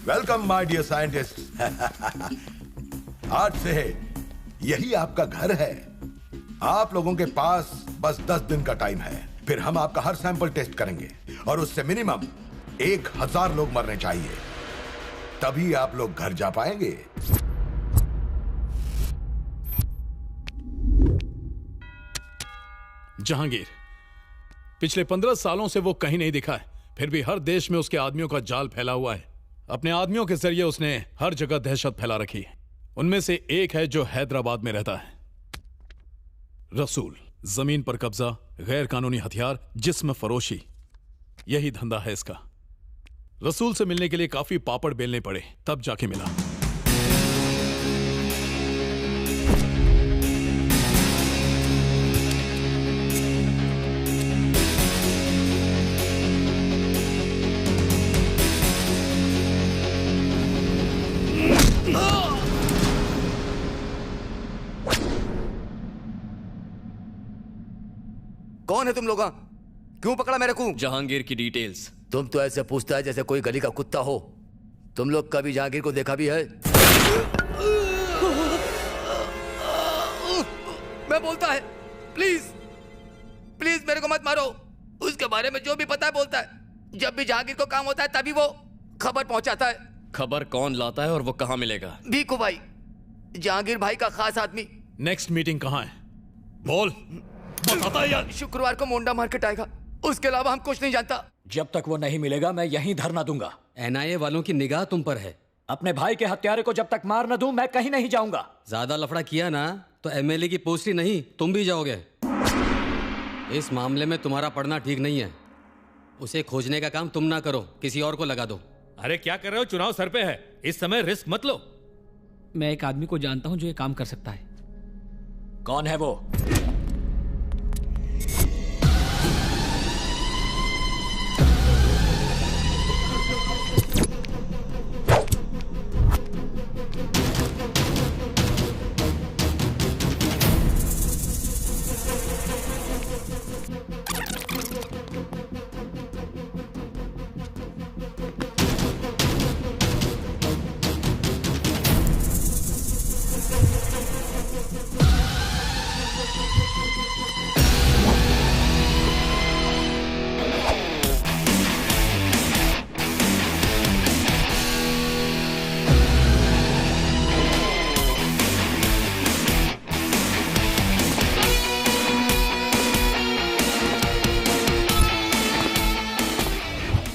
Welcome my dear scientist. आज से यही आपका घर है। आप लोगों के पास बस 10 दिन का टाइम है। फिर हम आपका हर सैंपल टेस्ट करेंगे और उससे मिनिमम 1000 लोग मरने चाहिए। तभी आप लोग घर जा पाएंगे। जहांगीर, पिछले 15 सालों से वो कहीं नहीं दिखा है, फिर भी हर देश में उसके आदमियों का जाल फैला हुआ है। अपने आदमियों के जरिए उसने हर जगह दहशत फैला रखी है। उनमें से एक है जो हैदराबाद में रहता है, रसूल। जमीन पर कब्जा, गैर कानूनी हथियार, जिस्म फरोशी, यही धंधा है इसका। रसूल से मिलने के लिए काफी पापड़ बेलने पड़े, तब जाके मिला। कौन है तुम लोग? क्यों पकड़ा मेरे को? जहांगीर की डिटेल्स। तुम तो ऐसे पूछता है जैसे कोई गली का कुत्ता हो। तुम लोग कभी जहांगीर को देखा भी है? मैं बोलता है, प्लीज प्लीज मेरे को मत मारो। उसके बारे में जो भी पता है बोलता है। जब भी जहांगीर को काम होता है तभी वो खबर पहुंचाता है। खबर कौन लाता है और वो कहाँ मिलेगा? भीखू भाई, जहांगीर भाई का खास आदमी। नेक्स्ट मीटिंग कहाँ है? बोल। बताता है यार। शुक्रवार को मोंडा मार्केट आएगा, उसके अलावा हम कुछ नहीं जानता। जब तक वो नहीं मिलेगा मैं यहीं धरना दूंगा। एनआईए वालों की निगाह तुम पर है। अपने भाई के हत्यारे को जब तक मार न दूं मैं कहीं नहीं जाऊंगा। ज्यादा लफड़ा किया ना तो एमएलए की पोस्ट ही नहीं, तुम भी जाओगे। इस मामले में तुम्हारा पढ़ना ठीक नहीं है। उसे खोजने का काम तुम ना करो, किसी और को लगा दो। अरे क्या कर रहे हो? चुनाव सर पे है, इस समय रिस्क मत लो। मैं एक आदमी को जानता हूं जो ये काम कर सकता है। कौन है वो?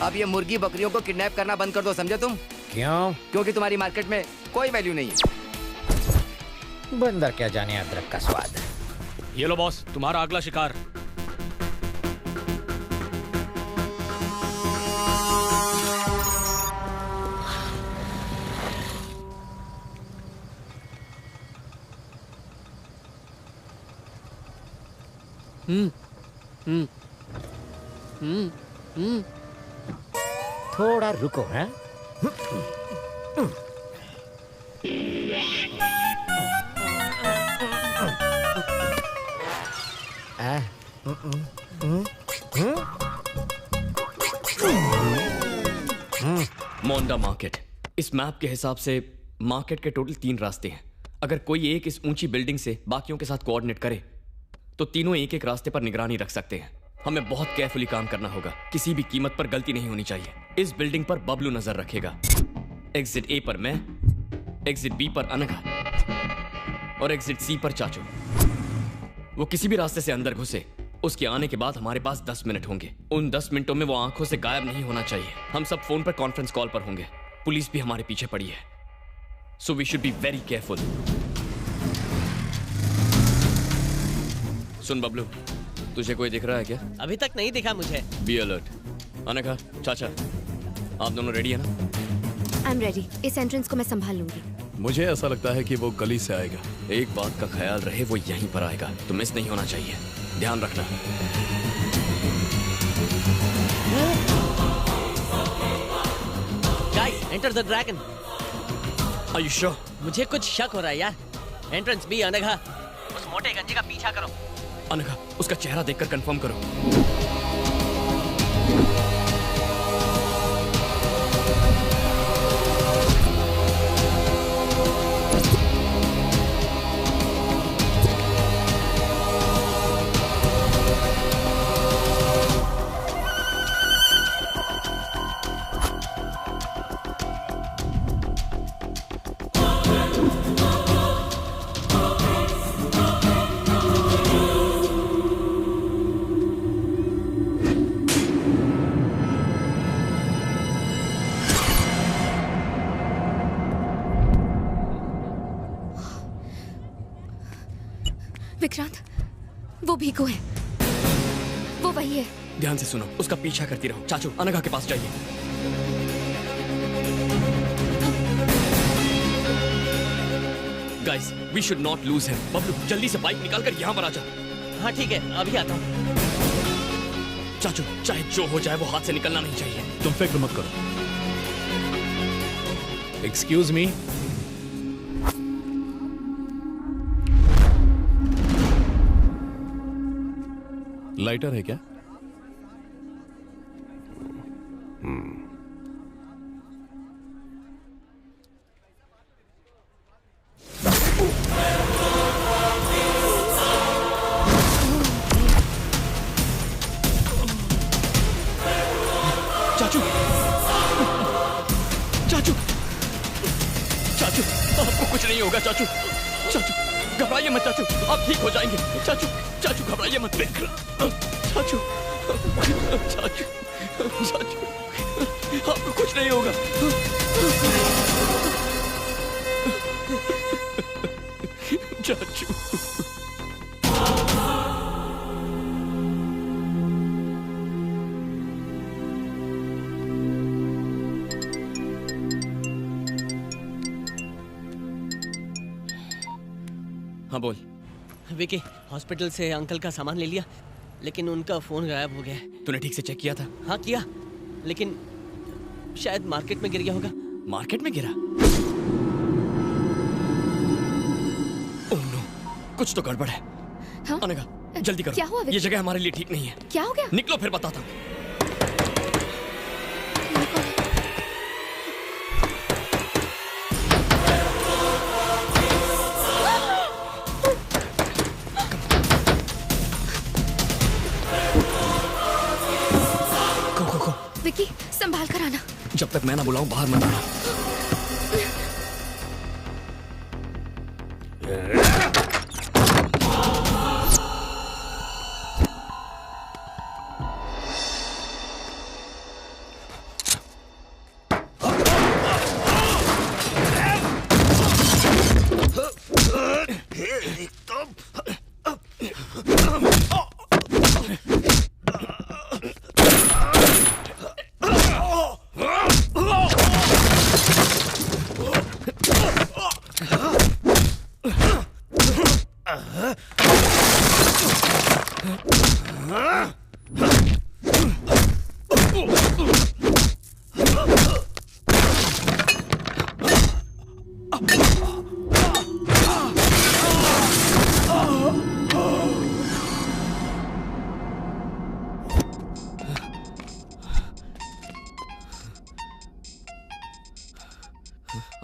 अब ये मुर्गी बकरियों को किडनैप करना बंद कर दो, समझे तुम? क्यों? क्योंकि तुम्हारी मार्केट में कोई वैल्यू नहीं है। बंदर क्या जाने अदरक का स्वाद। ये लो बॉस, तुम्हारा अगला शिकार। थोड़ा रुको। हैं? मोंडा मार्केट। इस मैप के हिसाब से मार्केट के टोटल 3 रास्ते हैं। अगर कोई एक इस ऊंची बिल्डिंग से बाकियों के साथ कोऑर्डिनेट करे तो तीनों एक एक रास्ते पर निगरानी रख सकते हैं। हमें बहुत केयरफुली काम करना होगा, किसी भी कीमत पर गलती नहीं होनी चाहिए। इस बिल्डिंग पर बबलू नजर रखेगा, एग्जिट ए पर मैं, एग्जिट बी पर अनघा और एग्जिट सी पर चाचू। वो किसी भी रास्ते से अंदर घुसे, उसके आने के बाद हमारे पास 10 मिनट होंगे। उन 10 मिनटों में वो आंखों से गायब नहीं होना चाहिए। हम सब फोन पर कॉन्फ्रेंस कॉल पर होंगे। पुलिस भी हमारे पीछे पड़ी है, so we should be very careful. सुन बबलू, तुझे कोई दिख रहा है क्या? अभी तक नहीं दिखा मुझे। Be alert. अनघा, चाचा, आप दोनों रेडी है ना? I am ready. इस एंट्रेंस को मैं संभाल लूंगी। मुझे ऐसा लगता है कि वो गली से आएगा। एक बात का ख्याल रहे, वो यहीं पर आएगा, तो मिस नहीं होना चाहिए। ध्यान रखना। Guys, enter the dragon. Are you sure? मुझे कुछ शक हो रहा है यार। Entrance be Anagha. उस मोटे गंजे का पीछा करो। अनघा, उसका चेहरा देखकर कंफर्म करो। विक्रांत, वो भीखू है, वो वही है। ध्यान से सुनो, उसका पीछा करती रहो। चाचू, अनघा के पास जाइए। Guys, we should not lose him. Bablu, जल्दी से बाइक निकाल कर यहाँ पर आ जा। हाँ ठीक है, अभी आता हूँ। चाचू, चाहे जो हो जाए वो हाथ से निकलना नहीं चाहिए। तुम फिक्र मत करो। Excuse me. लाइटर है क्या? चाचू, चाचू, चाचू, आपको कुछ नहीं होगा चाचू। चाचू, घबराइए मत चाचू, आप ठीक हो जाएंगे। चाचू, चाचू घबराइए मत। चाचू, चाचू, चाचू, आपको कुछ नहीं होगा। चाचू, हाँ बोल। विकी, हॉस्पिटल से अंकल का सामान ले लिया, लेकिन उनका फोन गायब हो गया है। तूने ठीक से चेक किया था? हाँ किया, लेकिन शायद मार्केट में गिर गया होगा। मार्केट में गिरा? ओह नो, कुछ तो गड़बड़ है। हाँ? अनघा, जल्दी करो। क्या हुआ? ये जगह हमारे लिए ठीक नहीं है। क्या हो गया? निकलो, फिर बताता हूँ। विकी, संभाल कर आना। जब तक मैं ना बुलाऊं बाहर मत आना।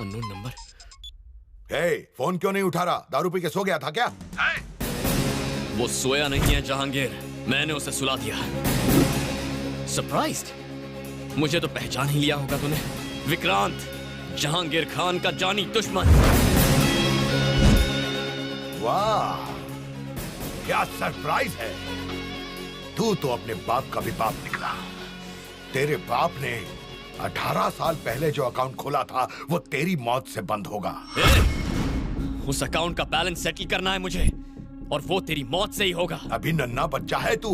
Unknown number. फोन क्यों नहीं उठा रहा? दारू पी के सो गया था क्या? वो सोया नहीं है जहांगीर, मैंने उसे सुला दिया। सरप्राइज्ड? मुझे तो पहचान ही लिया होगा तूने। विक्रांत, जहांगीर खान का जानी दुश्मन। वाह, क्या सरप्राइज है। तू तो अपने बाप का भी बाप निकला। तेरे बाप ने 18 साल पहले जो अकाउंट खोला था वो तेरी मौत से बंद होगा। उस अकाउंट का बैलेंस सेटल करना है मुझे, और वो तेरी मौत से ही होगा। अभी नन्हा बच्चा है तू,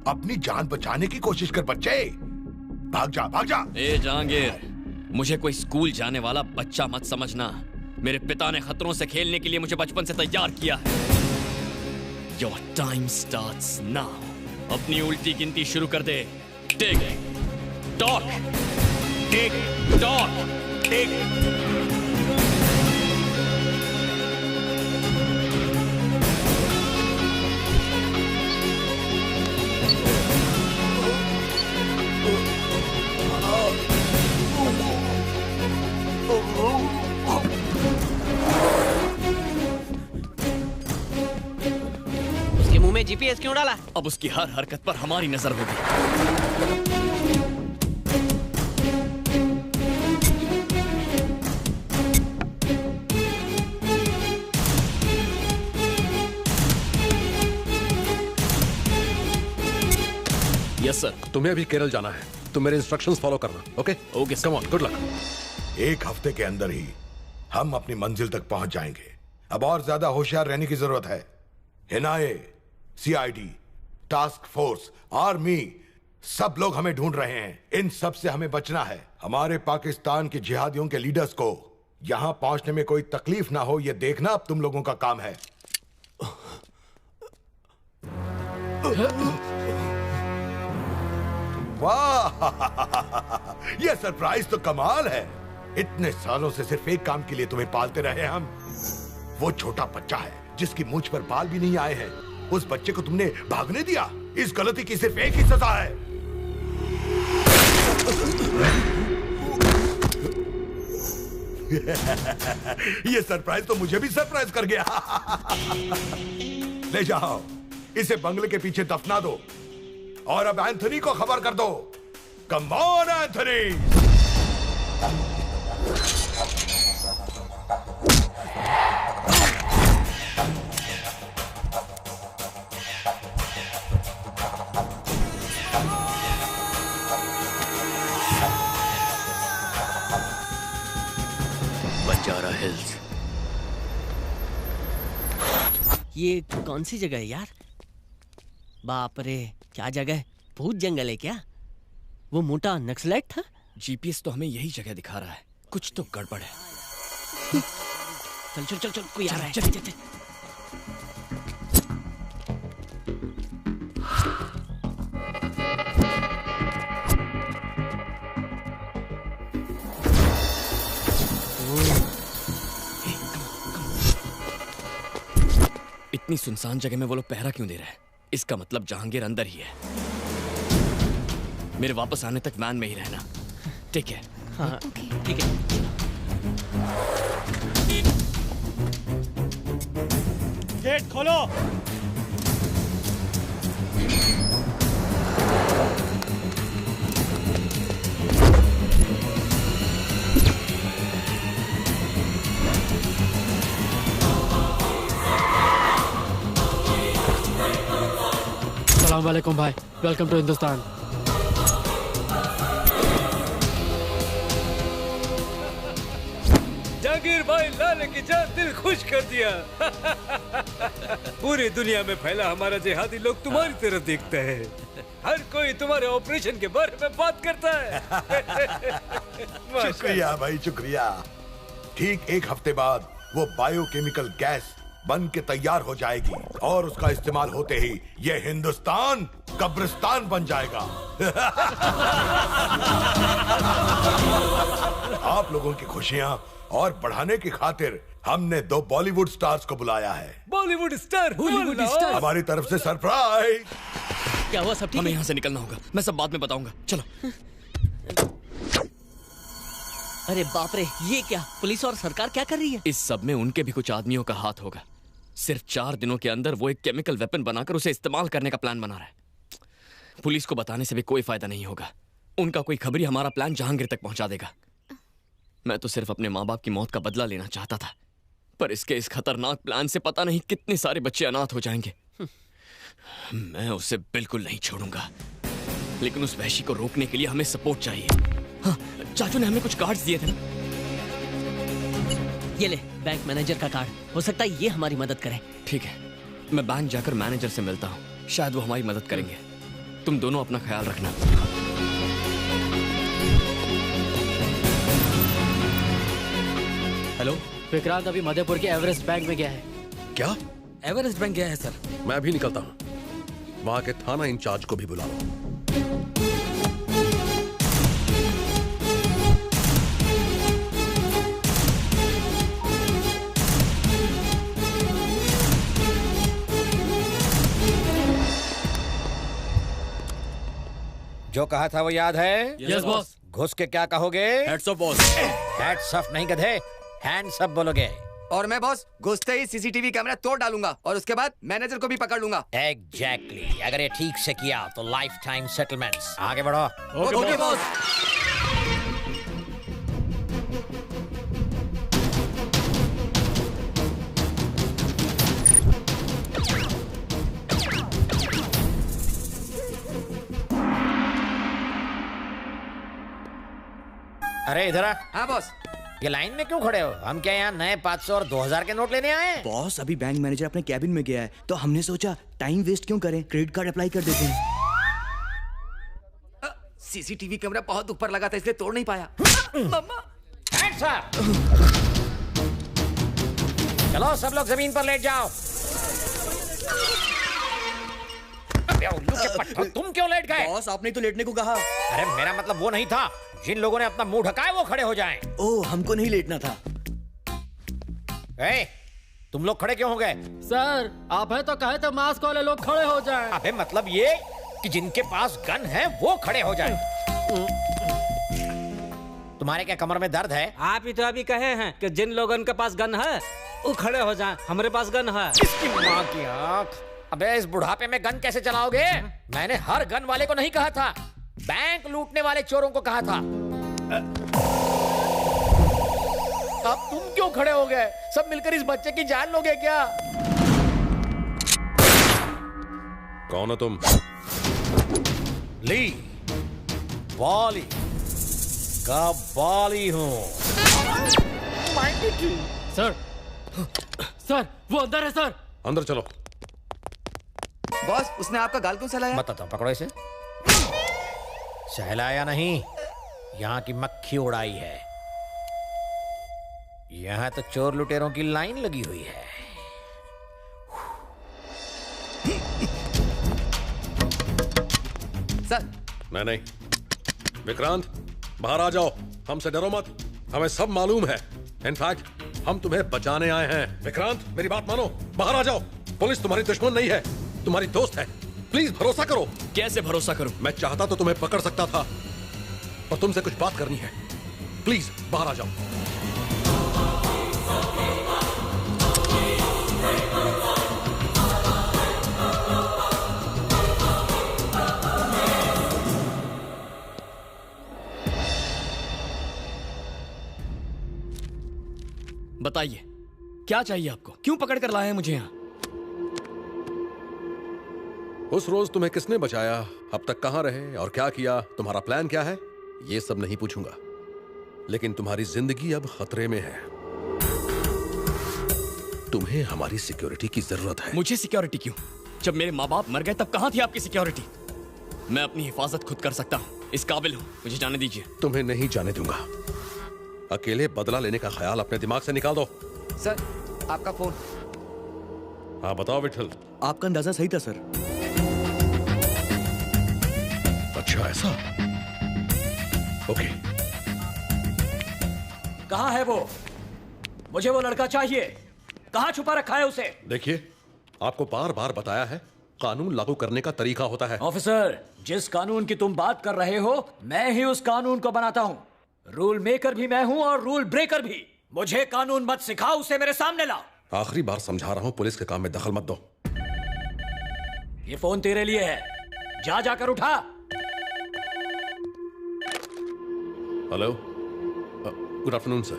अपनी जान बचाने की कोशिश कर बच्चे। भाग जा, भाग जा। ए जहांगीर, मुझे कोई स्कूल जाने वाला बच्चा मत समझना। मेरे पिता ने खतरों से खेलने के लिए मुझे बचपन से तैयार किया है। Your time starts now. अपनी उल्टी गिनती शुरू कर दे। टिक टॉक, टिक टॉक, टिक। उसके मुंह में जीपीएस क्यों डाला? अब उसकी हर हरकत पर हमारी नजर होगी। Yes sir. तुम्हें अभी केरल जाना है, तुम मेरे इंस्ट्रक्शंस फॉलो करना। Okay okay, come on, good luck. एक हफ्ते के अंदर ही हम अपनी मंजिल तक पहुंच जाएंगे। अब और ज्यादा होशियार रहने की जरूरत है। NIA, CID, task force, army, सब लोग हमें ढूंढ रहे हैं। इन सब से हमें बचना है। हमारे पाकिस्तान के जिहादियों के लीडर्स को यहां पहुंचने में कोई तकलीफ ना हो, यह देखना अब तुम लोगों का काम है। वाह, यह सरप्राइज तो कमाल है। इतने सालों से सिर्फ एक काम के लिए तुम्हें पालते रहे हम। वो छोटा बच्चा है जिसकी मूंछ पर बाल भी नहीं आए हैं। उस बच्चे को तुमने भागने दिया। इस गलती की सिर्फ एक ही सजा है। ये सरप्राइज तो मुझे भी सरप्राइज कर गया। ले जाओ, इसे बंगले के पीछे दफना दो और अब एंथनी को खबर कर दो। Come on Anthony. Banjara hills. ये कौन सी जगह है यार? बाप रे, क्या जगह है? भूत जंगल है क्या? वो मोटा नक्सलाइट था? जीपीएस तो हमें यही जगह दिखा रहा है। कुछ तो गड़बड़ है। चल चल चल चल, कोई आ रहा है। चल चल चल। इतनी सुनसान जगह में वो लोग पहरा क्यों दे रहे हैं? इसका मतलब जहांगीर अंदर ही है। मेरे वापस आने तक वैन में ही रहना, ठीक है? हाँ ठीक है। गेट खोलो। अस्सलाम वालेकुम भाई, वेलकम टू हिंदुस्तान। जहांगीर भाई लाले की जान दिल खुश कर दिया। पूरी दुनिया में फैला हमारा जिहादी लोग तुम्हारी तरफ देखता है। हर कोई तुम्हारे ऑपरेशन के बारे में बात करता है। शुक्रिया भाई, शुक्रिया। ठीक एक हफ्ते बाद वो बायोकेमिकल गैस बन के तैयार हो जाएगी और उसका इस्तेमाल होते ही ये हिंदुस्तान कब्रिस्तान बन जाएगा। आप लोगों की खुशियां और बढ़ाने की खातिर हमने 2 बॉलीवुड स्टार्स को बुलाया है। Bollywood star, Bollywood star. हमारी तरफ से सरप्राइज। क्या हुआ? सब ठीक? हमें यहाँ से निकलना होगा। मैं सब बाद में बताऊंगा। चलो। अरे बाप रे, ये क्या? पुलिस और सरकार क्या कर रही है? इस सब में उनके भी कुछ आदमियों का हाथ होगा। सिर्फ 4 दिनों के अंदर वो एक केमिकल वेपन बनाकर उसे इस्तेमाल करने का प्लान बना रहा है। पुलिस को बताने से भी कोई फायदा नहीं होगा। उनका कोई खबरी हमारा प्लान जहांगीर तक पहुंचा देगा। मैं तो सिर्फ अपने माँ बाप की मौत का बदला लेना चाहता था, पर इसके इस खतरनाक प्लान से पता नहीं कितने सारे बच्चे अनाथ हो जाएंगे। मैं उसे बिल्कुल नहीं छोड़ूंगा, लेकिन उस वहशी को रोकने के लिए हमें सपोर्ट चाहिए। हाँ, चाचू ने हमें कुछ कार्ड्स दिए थे ना? ये ले, बैंक मैनेजर का कार्ड। हो सकता है ये हमारी मदद करे। ठीक है, मैं बैंक जाकर मैनेजर से मिलता हूँ। शायद वो हमारी मदद करेंगे। तुम दोनों अपना ख्याल रखना। हेलो, विक्रांत अभी मधेपुर के एवरेस्ट बैंक में गया है। क्या? एवरेस्ट बैंक गया है सर। मैं भी निकलता हूँ। वहां के थाना इंचार्ज को भी बुला लो। जो कहा था वो याद है? Yes boss. घुस के क्या कहोगे? Heads of boss. Heads of नहीं गधे, हैंड्स अप बोलोगे। और मैं बॉस घुसते ही सीसीटीवी कैमरा तोड़ डालूंगा और उसके बाद मैनेजर को भी पकड़ लूंगा। एग्जैक्टली। अगर ये ठीक से किया तो लाइफ टाइम सेटलमेंट्स। आगे बढ़ो। Okay boss. अरे इधर आ। हाँ बॉस। ये लाइन में क्यों खड़े हो? हम क्या यहाँ नए 500 और 2000 के नोट लेने आए हैं? बॉस अभी बैंक मैनेजर अपने कैबिन में गया है तो हमने सोचा टाइम वेस्ट क्यों करें, क्रेडिट कार्ड अप्लाई कर देते हैं। सीसीटीवी कैमरा बहुत ऊपर लगा था इसलिए तोड़ नहीं पाया। मम्मा चलो सब लोग जमीन पर लेट जाओ। उल्लू के पट्टो, तुम क्यों लेट गए? बॉस आपने तो लेटने को कहा। अरे मेरा मतलब वो नहीं था, जिन लोगों ने अपना मुंह ढका है वो खड़े हो जाएं। ओह हमको नहीं लेटना था। तुम लोग खड़े क्यों हो गए? सर आप है तो कहे तो मास्क वाले लोग खड़े हो जाएं। अबे मतलब ये कि जिनके पास गन है वो खड़े हो जाएं। तुम्हारे क्या कमर में दर्द है? आप ही तो अभी कहे हैं कि जिन लोगों के पास गन है वो खड़े हो जाएं। हमारे पास गन है। इसकी माँ की आँख। अबे इस बुढ़ापे में गन कैसे चलाओगे? मैंने हर गन वाले को नहीं कहा था, बैंक लूटने वाले चोरों को कहा था। अब तुम क्यों खड़े हो गए? सब मिलकर इस बच्चे की जान लोगे क्या? कौन हो तुम? ली बाली का बाली हूँ। सर सर वो अंदर है सर। अंदर चलो। बॉस उसने आपका गाल क्यों सहलाया? बताता हूँ, पकड़ो इसे। सहलाया नहीं, यहाँ की मक्खी उड़ाई है। यहाँ तो चोर लुटेरों की लाइन लगी हुई है। सर मैं नहीं। विक्रांत बाहर आ जाओ, हमसे डरो मत, हमें सब मालूम है। इनफैक्ट हम तुम्हें बचाने आए हैं। विक्रांत मेरी बात मानो, बाहर आ जाओ। पुलिस तुम्हारी दुश्मन नहीं है, तुम्हारी दोस्त है। प्लीज भरोसा करो। कैसे भरोसा करूं? मैं चाहता तो तुम्हें पकड़ सकता था, पर तुमसे कुछ बात करनी है। प्लीज बाहर आ जाओ। बताइए क्या चाहिए आपको? क्यों पकड़ कर लाए हैं मुझे यहाँ? उस रोज तुम्हें किसने बचाया, अब तक कहां रहे और क्या किया, तुम्हारा प्लान क्या है, ये सब नहीं पूछूंगा। लेकिन तुम्हारी जिंदगी अब खतरे में है। तुम्हें हमारी सिक्योरिटी की जरूरत है। मुझे सिक्योरिटी क्यों? जब मेरे माँ बाप मर गए तब कहां थी आपकी सिक्योरिटी? मैं अपनी हिफाजत खुद कर सकता हूँ, इस काबिल हूँ, मुझे जाने दीजिए। तुम्हें नहीं जाने दूंगा। अकेले बदला लेने का ख्याल अपने दिमाग से निकाल दो। सर आपका फोन। हाँ बताओ विठल। आपका अंदाजा सही था सर। अच्छा ऐसा? ओके। कहाँ है वो? मुझे वो लड़का चाहिए। कहाँ छुपा रखा है उसे? देखिए आपको बार बार बताया है, कानून लागू करने का तरीका होता है। ऑफिसर, जिस कानून की तुम बात कर रहे हो मैं ही उस कानून को बनाता हूँ। रूल मेकर भी मैं हूँ और रूल ब्रेकर भी। मुझे कानून मत सिखाओ, उसे मेरे सामने ला। आखिरी बार समझा रहा हूँ, पुलिस के काम में दखल मत दो। ये फोन तेरे लिए है, जा जाकर उठा। Hello, good afternoon sir.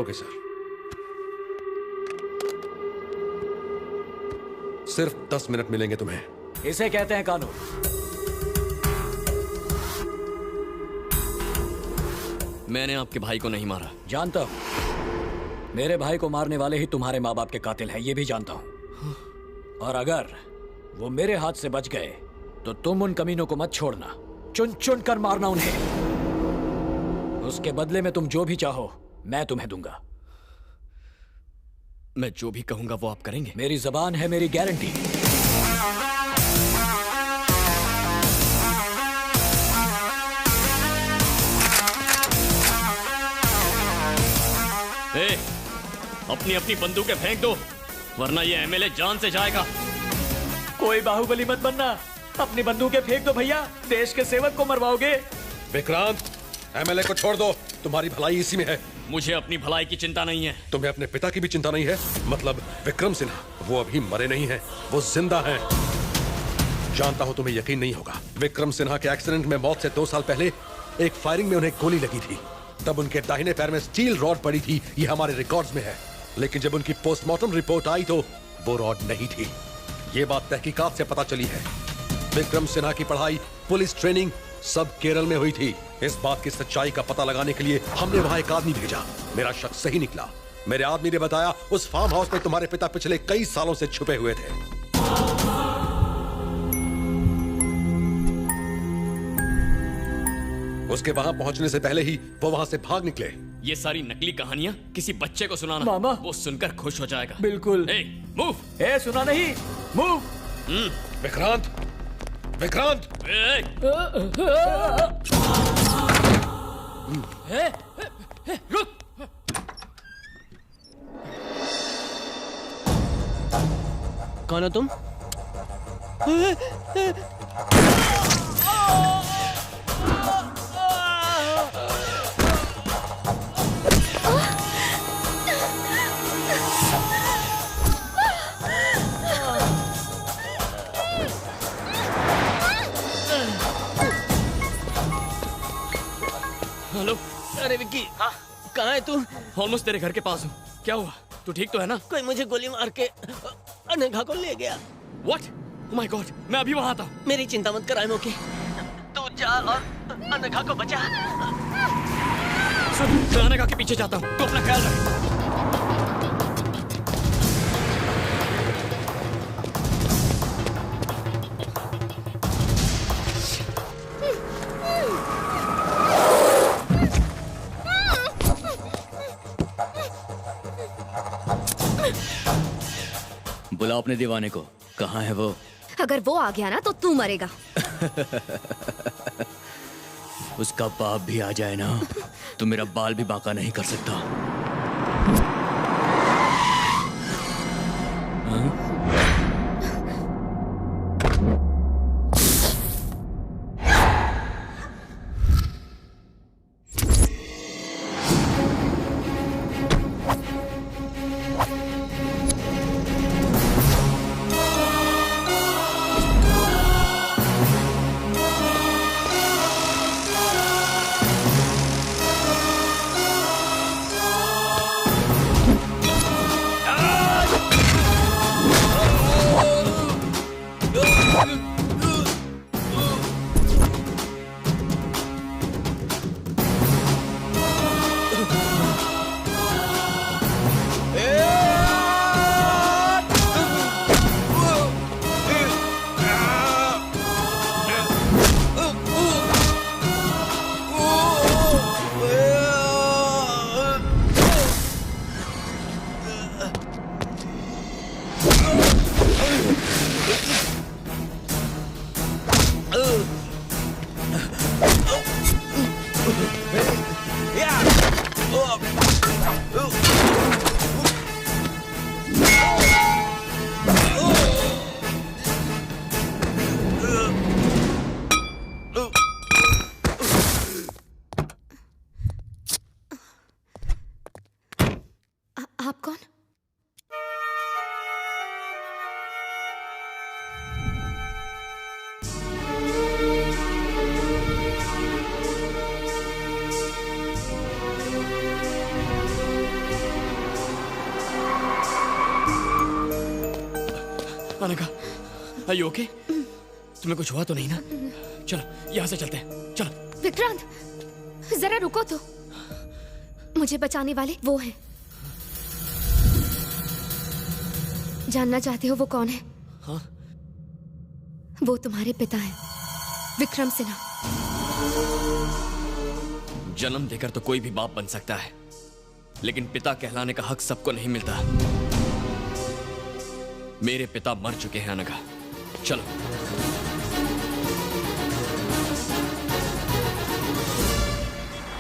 Okay sir. सिर्फ 10 मिनट मिलेंगे तुम्हें। इसे कहते हैं कानून। मैंने आपके भाई को नहीं मारा। जानता हूं, मेरे भाई को मारने वाले ही तुम्हारे माँ बाप के कातिल हैं, ये भी जानता हूं। और अगर वो मेरे हाथ से बच गए तो तुम उन कमीनों को मत छोड़ना, चुन चुन कर मारना उन्हें। उसके बदले में तुम जो भी चाहो मैं तुम्हें दूंगा। मैं जो भी कहूंगा वो आप करेंगे? मेरी जबान है मेरी गारंटी। अपनी अपनी बंदूकें फेंक दो, वरना ये एमएलए जान से जाएगा। कोई बाहुबली मत बनना, अपनी बंदूकें फेंक दो भैया, देश के सेवक को मरवाओगे। विक्रांत, एमएलए को छोड़ दो, तुम्हारी भलाई इसी में है। मुझे अपनी भलाई की चिंता नहीं है। तुम्हें अपने पिता की भी चिंता नहीं है? मतलब विक्रम सिन्हा, वो अभी मरे नहीं हैं, वो जिंदा हैं। जानता हूं तुम्हें यकीन नहीं होगा, विक्रम सिन्हा के एक्सीडेंट में मौत से 2 साल पहले एक फायरिंग में उन्हें गोली लगी थी। तब उनके दाहिने पैर में स्टील रॉड पड़ी थी, ये हमारे रिकॉर्ड्स में है। लेकिन जब उनकी पोस्टमार्टम रिपोर्ट आई तो वो रॉड नहीं थी। ये बात तहकीकात से पता चली है। विक्रम सिन्हा की पढ़ाई, पुलिस ट्रेनिंग सब केरल में हुई थी। इस बात की सच्चाई का पता लगाने के लिए हमने वहां एक आदमी भेजा। मेरा शक सही निकला। मेरे आदमी ने बताया उस फार्म हाउस में तुम्हारे पिता पिछले कई सालों से छुपे हुए थे। उसके वहां पहुंचने से पहले ही वो वहां से भाग निकले। ये सारी नकली कहानियां किसी बच्चे को सुनाना, मामा। वो सुनकर खुश हो जाएगा। बिल्कुल। मूव। सुना नहीं, मूव। विक्रांत, विक्रांत। रुक। कौन हो तुम? हेलो। अरे विक्की, हाँ कहाँ है तू? ऑलमोस्ट तेरे घर के पास हूँ। क्या हुआ? तू ठीक तो है ना? कोई मुझे गोली मार के अनघा को ले गया। What? Oh my God, मैं अभी वहाँ आता हूँ। मेरी चिंता मत कर मोके, तू जा और अनघा को बचा। सुन, मैं अनघा के पीछे जाता हूँ, तो अपना ख्याल रख। बुलाओ अपने दीवाने को। कहाँ है वो? अगर वो आ गया ना तो तू मरेगा। उसका बाप भी आ जाए ना तो मेरा बाल भी बांका नहीं कर सकता। हाँ? आप कौन? Anagha, are you okay? तुम्हें कुछ हुआ तो नहीं ना? चलो यहाँ से चलते हैं, चलो। विक्रांत, जरा रुको तो। मुझे बचाने वाले वो हैं। जानना चाहते हो वो कौन है? हाँ? वो तुम्हारे पिता हैं, विक्रम सिन्हा। जन्म देकर तो कोई भी बाप बन सकता है, लेकिन पिता कहलाने का हक सबको नहीं मिलता। मेरे पिता मर चुके हैं अनघा, चलो।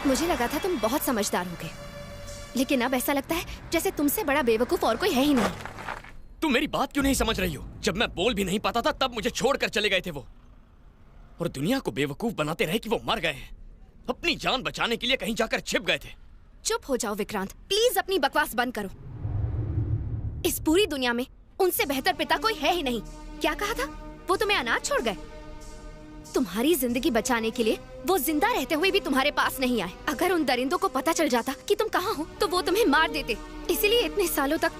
मुझे लगा था तुम बहुत समझदार होगे, लेकिन अब ऐसा लगता है जैसे तुमसे बड़ा बेवकूफ और कोई है ही नहीं। तुम मेरी बात क्यों नहीं समझ रही हो? जब मैं बोल भी नहीं पाता था तब मुझे छोड़कर चले गए थे वो, और दुनिया को बेवकूफ बनाते रहे कि वो मर गए हैं। अपनी जान बचाने के लिए कहीं जाकर छिप गए थे। चुप हो जाओ विक्रांत, प्लीज अपनी बकवास बंद करो। इस पूरी दुनिया में उनसे बेहतर पिता कोई है ही नहीं। क्या कहा था? वो तुम्हें अनाथ छोड़ गए? तुम्हारी जिंदगी बचाने के लिए वो जिंदा रहते हुए भी तुम्हारे पास नहीं आए। अगर उन दरिंदों को पता चल जाता कि तुम कहाँ हो तो वो तुम्हें मार देते। इसीलिए इतने सालों तक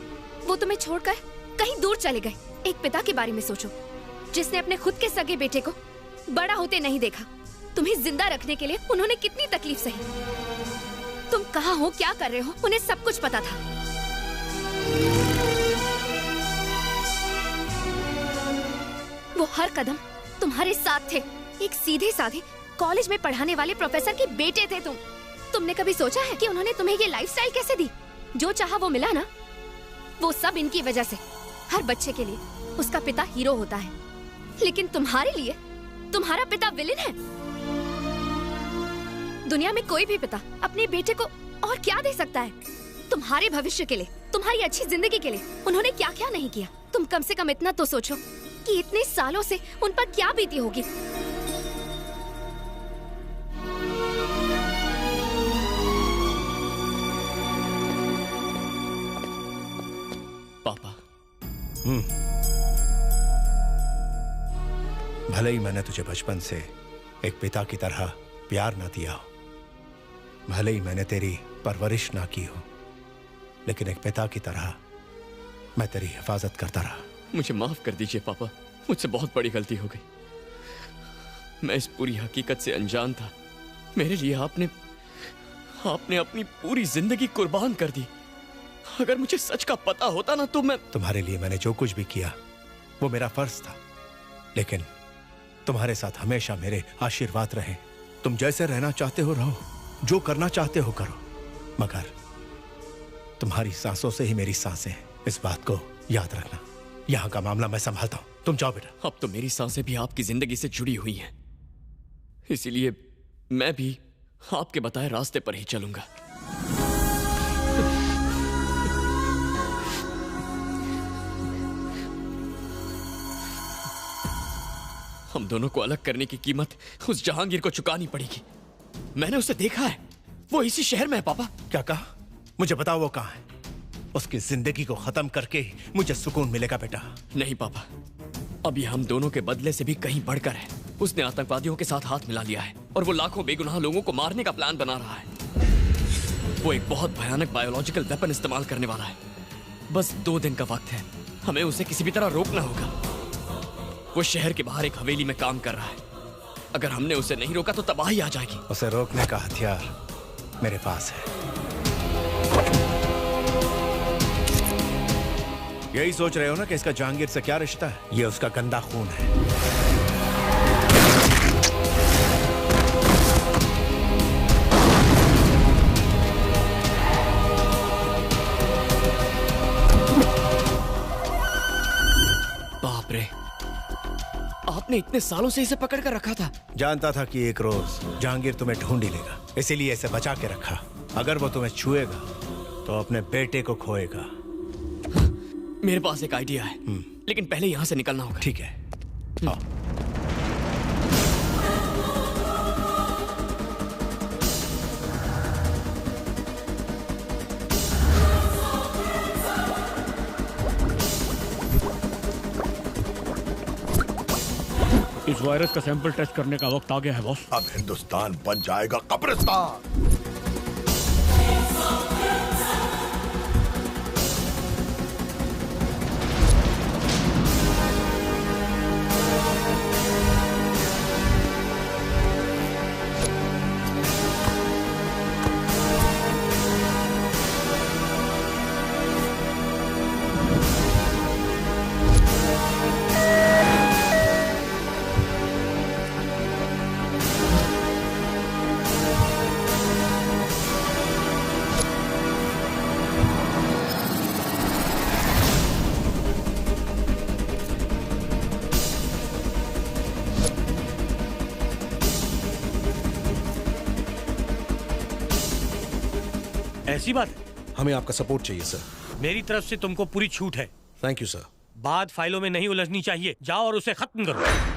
वो तुम्हें छोड़कर कहीं दूर चले गए। एक पिता के बारे में सोचो जिसने अपने खुद के सगे बेटे को बड़ा होते नहीं देखा, तुम्हें जिंदा रखने के लिए उन्होंने कितनी तकलीफ सही। तुम कहाँ हो, क्या कर रहे हो, उन्हें सब कुछ पता था। वो हर कदम तुम्हारे साथ थे। एक सीधे साधे कॉलेज में पढ़ाने वाले प्रोफेसर के बेटे थे तुम। तुमने कभी सोचा है कि उन्होंने तुम्हें ये लाइफस्टाइल कैसे दी? जो चाहा वो मिला ना, वो सब इनकी वजह से। हर बच्चे के लिए उसका पिता हीरो होता है, लेकिन तुम्हारे लिए तुम्हारा पिता विलेन है। दुनिया में कोई भी पिता अपने बेटे को और क्या दे सकता है? तुम्हारे भविष्य के लिए, तुम्हारी अच्छी जिंदगी के लिए उन्होंने क्या क्या नहीं किया। तुम कम से कम इतना तो सोचो कि इतने सालों से उन पर क्या बीती होगी। पापा। भले ही मैंने तुझे बचपन से एक पिता की तरह प्यार ना दिया हो, भले ही मैंने तेरी परवरिश ना की हो, लेकिन एक पिता की तरह मैं तेरी हिफाजत करता रहा। मुझे माफ कर दीजिए पापा, मुझसे बहुत बड़ी गलती हो गई। मैं इस पूरी हकीकत से अनजान था। मेरे लिए आपने अपनी पूरी जिंदगी कुर्बान कर दी। अगर मुझे सच का पता होता ना तो मैं तुम्हारे लिए मैंने जो कुछ भी किया वो मेरा फर्ज था, लेकिन तुम्हारे साथ हमेशा मेरे आशीर्वाद रहे। तुम जैसे रहना चाहते हो रहो, जो करना चाहते हो करो, मगर तुम्हारी सांसों से ही मेरी सांसें हैं। इस बात को याद रखना। यहाँ का मामला मैं संभालता हूँ, तुम जाओ बेटा। अब तो मेरी सांसें भी आपकी जिंदगी से जुड़ी हुई हैं, इसीलिए मैं भी आपके बताए रास्ते पर ही चलूंगा। हम दोनों को अलग करने की कीमत उस जहांगीर को चुकानी पड़ेगी। मैंने उसे देखा है, वो इसी शहर में है। पापा क्या कहा? मुझे बताओ वो कहाँ है? उसकी जिंदगी को खत्म करके ही मुझे सुकून मिलेगा बेटा। नहीं पापा, अभी हम दोनों के बदले से भी कहीं बढ़कर है। उसने आतंकवादियों के साथ हाथ मिला लिया है और वो लाखों बेगुनाह लोगों को मारने का प्लान बना रहा है। वो एक बहुत भयानक बायोलॉजिकल वेपन इस्तेमाल करने वाला है। बस 2 दिन का वक्त है, हमें उसे किसी भी तरह रोकना होगा। वो शहर के बाहर एक हवेली में काम कर रहा है। अगर हमने उसे नहीं रोका तो तबाही आ जाएगी। उसे रोकने का हथियार मेरे पास है। यही सोच रहे हो ना कि इसका जहांगीर से क्या रिश्ता है? ये उसका गंदा खून है। बाप रे, आपने इतने सालों से इसे पकड़ कर रखा था? जानता था कि एक रोज जहांगीर तुम्हें ढूंढ ही लेगा, इसीलिए इसे बचा के रखा। अगर वो तुम्हें छुएगा तो अपने बेटे को खोएगा। मेरे पास एक आइडिया है, लेकिन पहले यहां से निकलना होगा। ठीक है, आओ। इस वायरस का सैंपल टेस्ट करने का वक्त आ गया है बॉस। अब हिंदुस्तान बन जाएगा कब्रिस्तान। ऐसी बात है? हमें आपका सपोर्ट चाहिए सर। मेरी तरफ से तुमको पूरी छूट है। Thank you sir. बात फाइलों में नहीं उलझनी चाहिए। जाओ और उसे खत्म करो।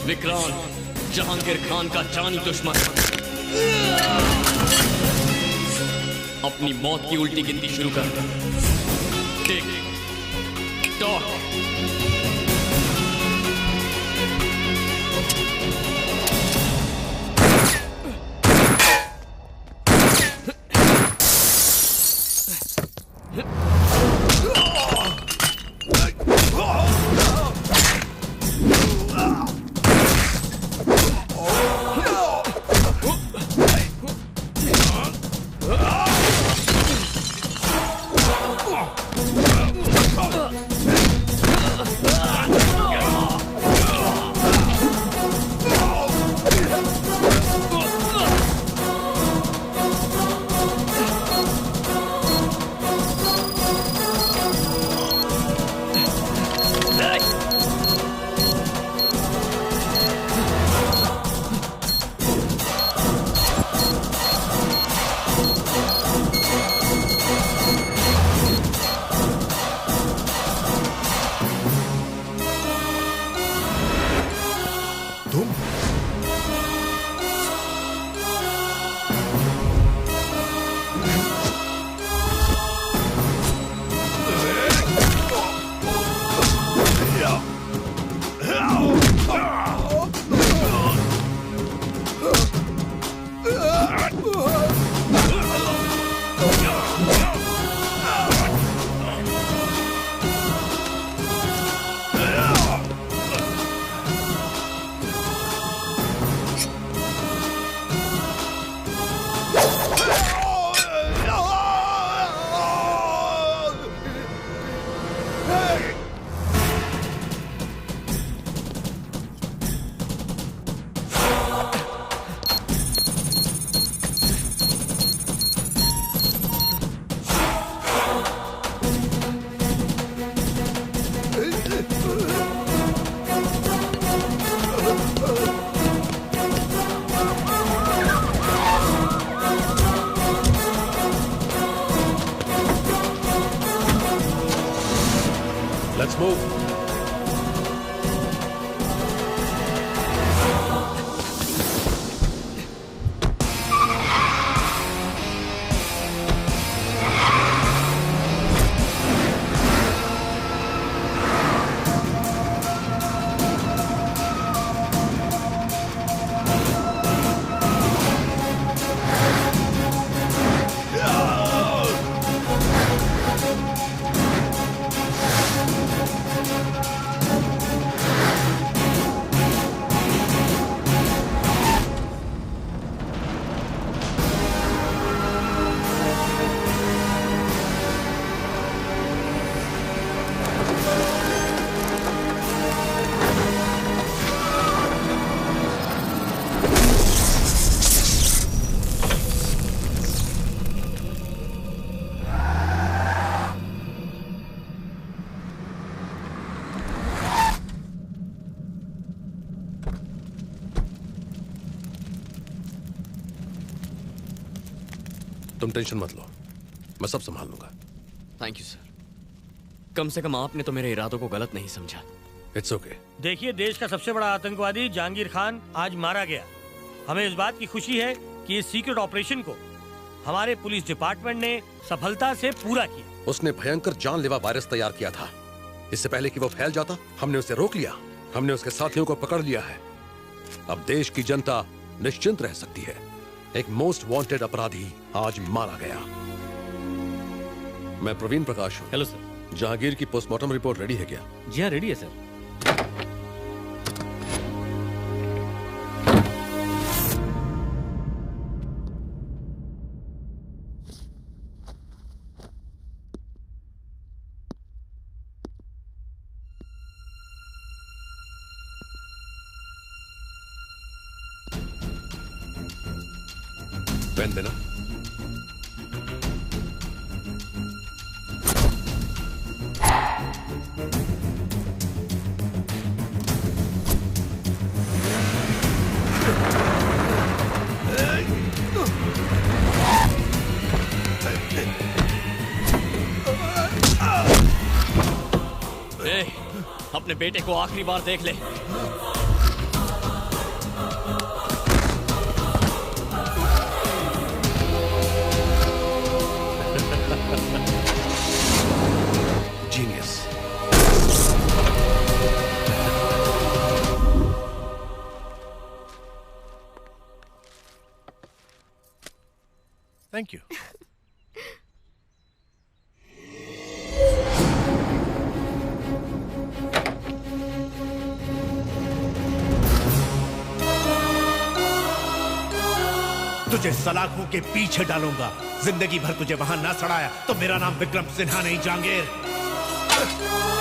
विक्रांत जहांगीर खान का जानी दुश्मन अपनी मौत की उल्टी गिनती शुरू कर। Tick tock. Let's move. तुम टेंशन मत लो, मैं सब संभाल लूंगा। Thank you sir. कम से कम आपने तो मेरे इरादों को गलत नहीं समझा। It's okay. देखिए, देश का सबसे बड़ा आतंकवादी जहांगीर खान आज मारा गया। हमें इस बात की खुशी है कि इस सीक्रेट ऑपरेशन को हमारे पुलिस डिपार्टमेंट ने सफलता से पूरा किया। उसने भयंकर जानलेवा वायरस तैयार किया था। इससे पहले कि वो फैल जाता, हमने उसे रोक लिया। हमने उसके साथियों को पकड़ लिया है। अब देश की जनता निश्चिंत रह सकती है। एक मोस्ट वांटेड अपराधी आज मारा गया। मैं प्रवीण प्रकाश हूँ। Hello sir. जहांगीर की पोस्टमार्टम रिपोर्ट रेडी है क्या? जी हाँ, रेडी है सर। पेन देना। अपने बेटे को आखिरी बार देख ले। जीनियस। Thank you. तुझे सलाखों के पीछे डालूंगा। जिंदगी भर तुझे वहां ना सड़ाया तो मेरा नाम विक्रम सिन्हा नहीं, जहांगीर।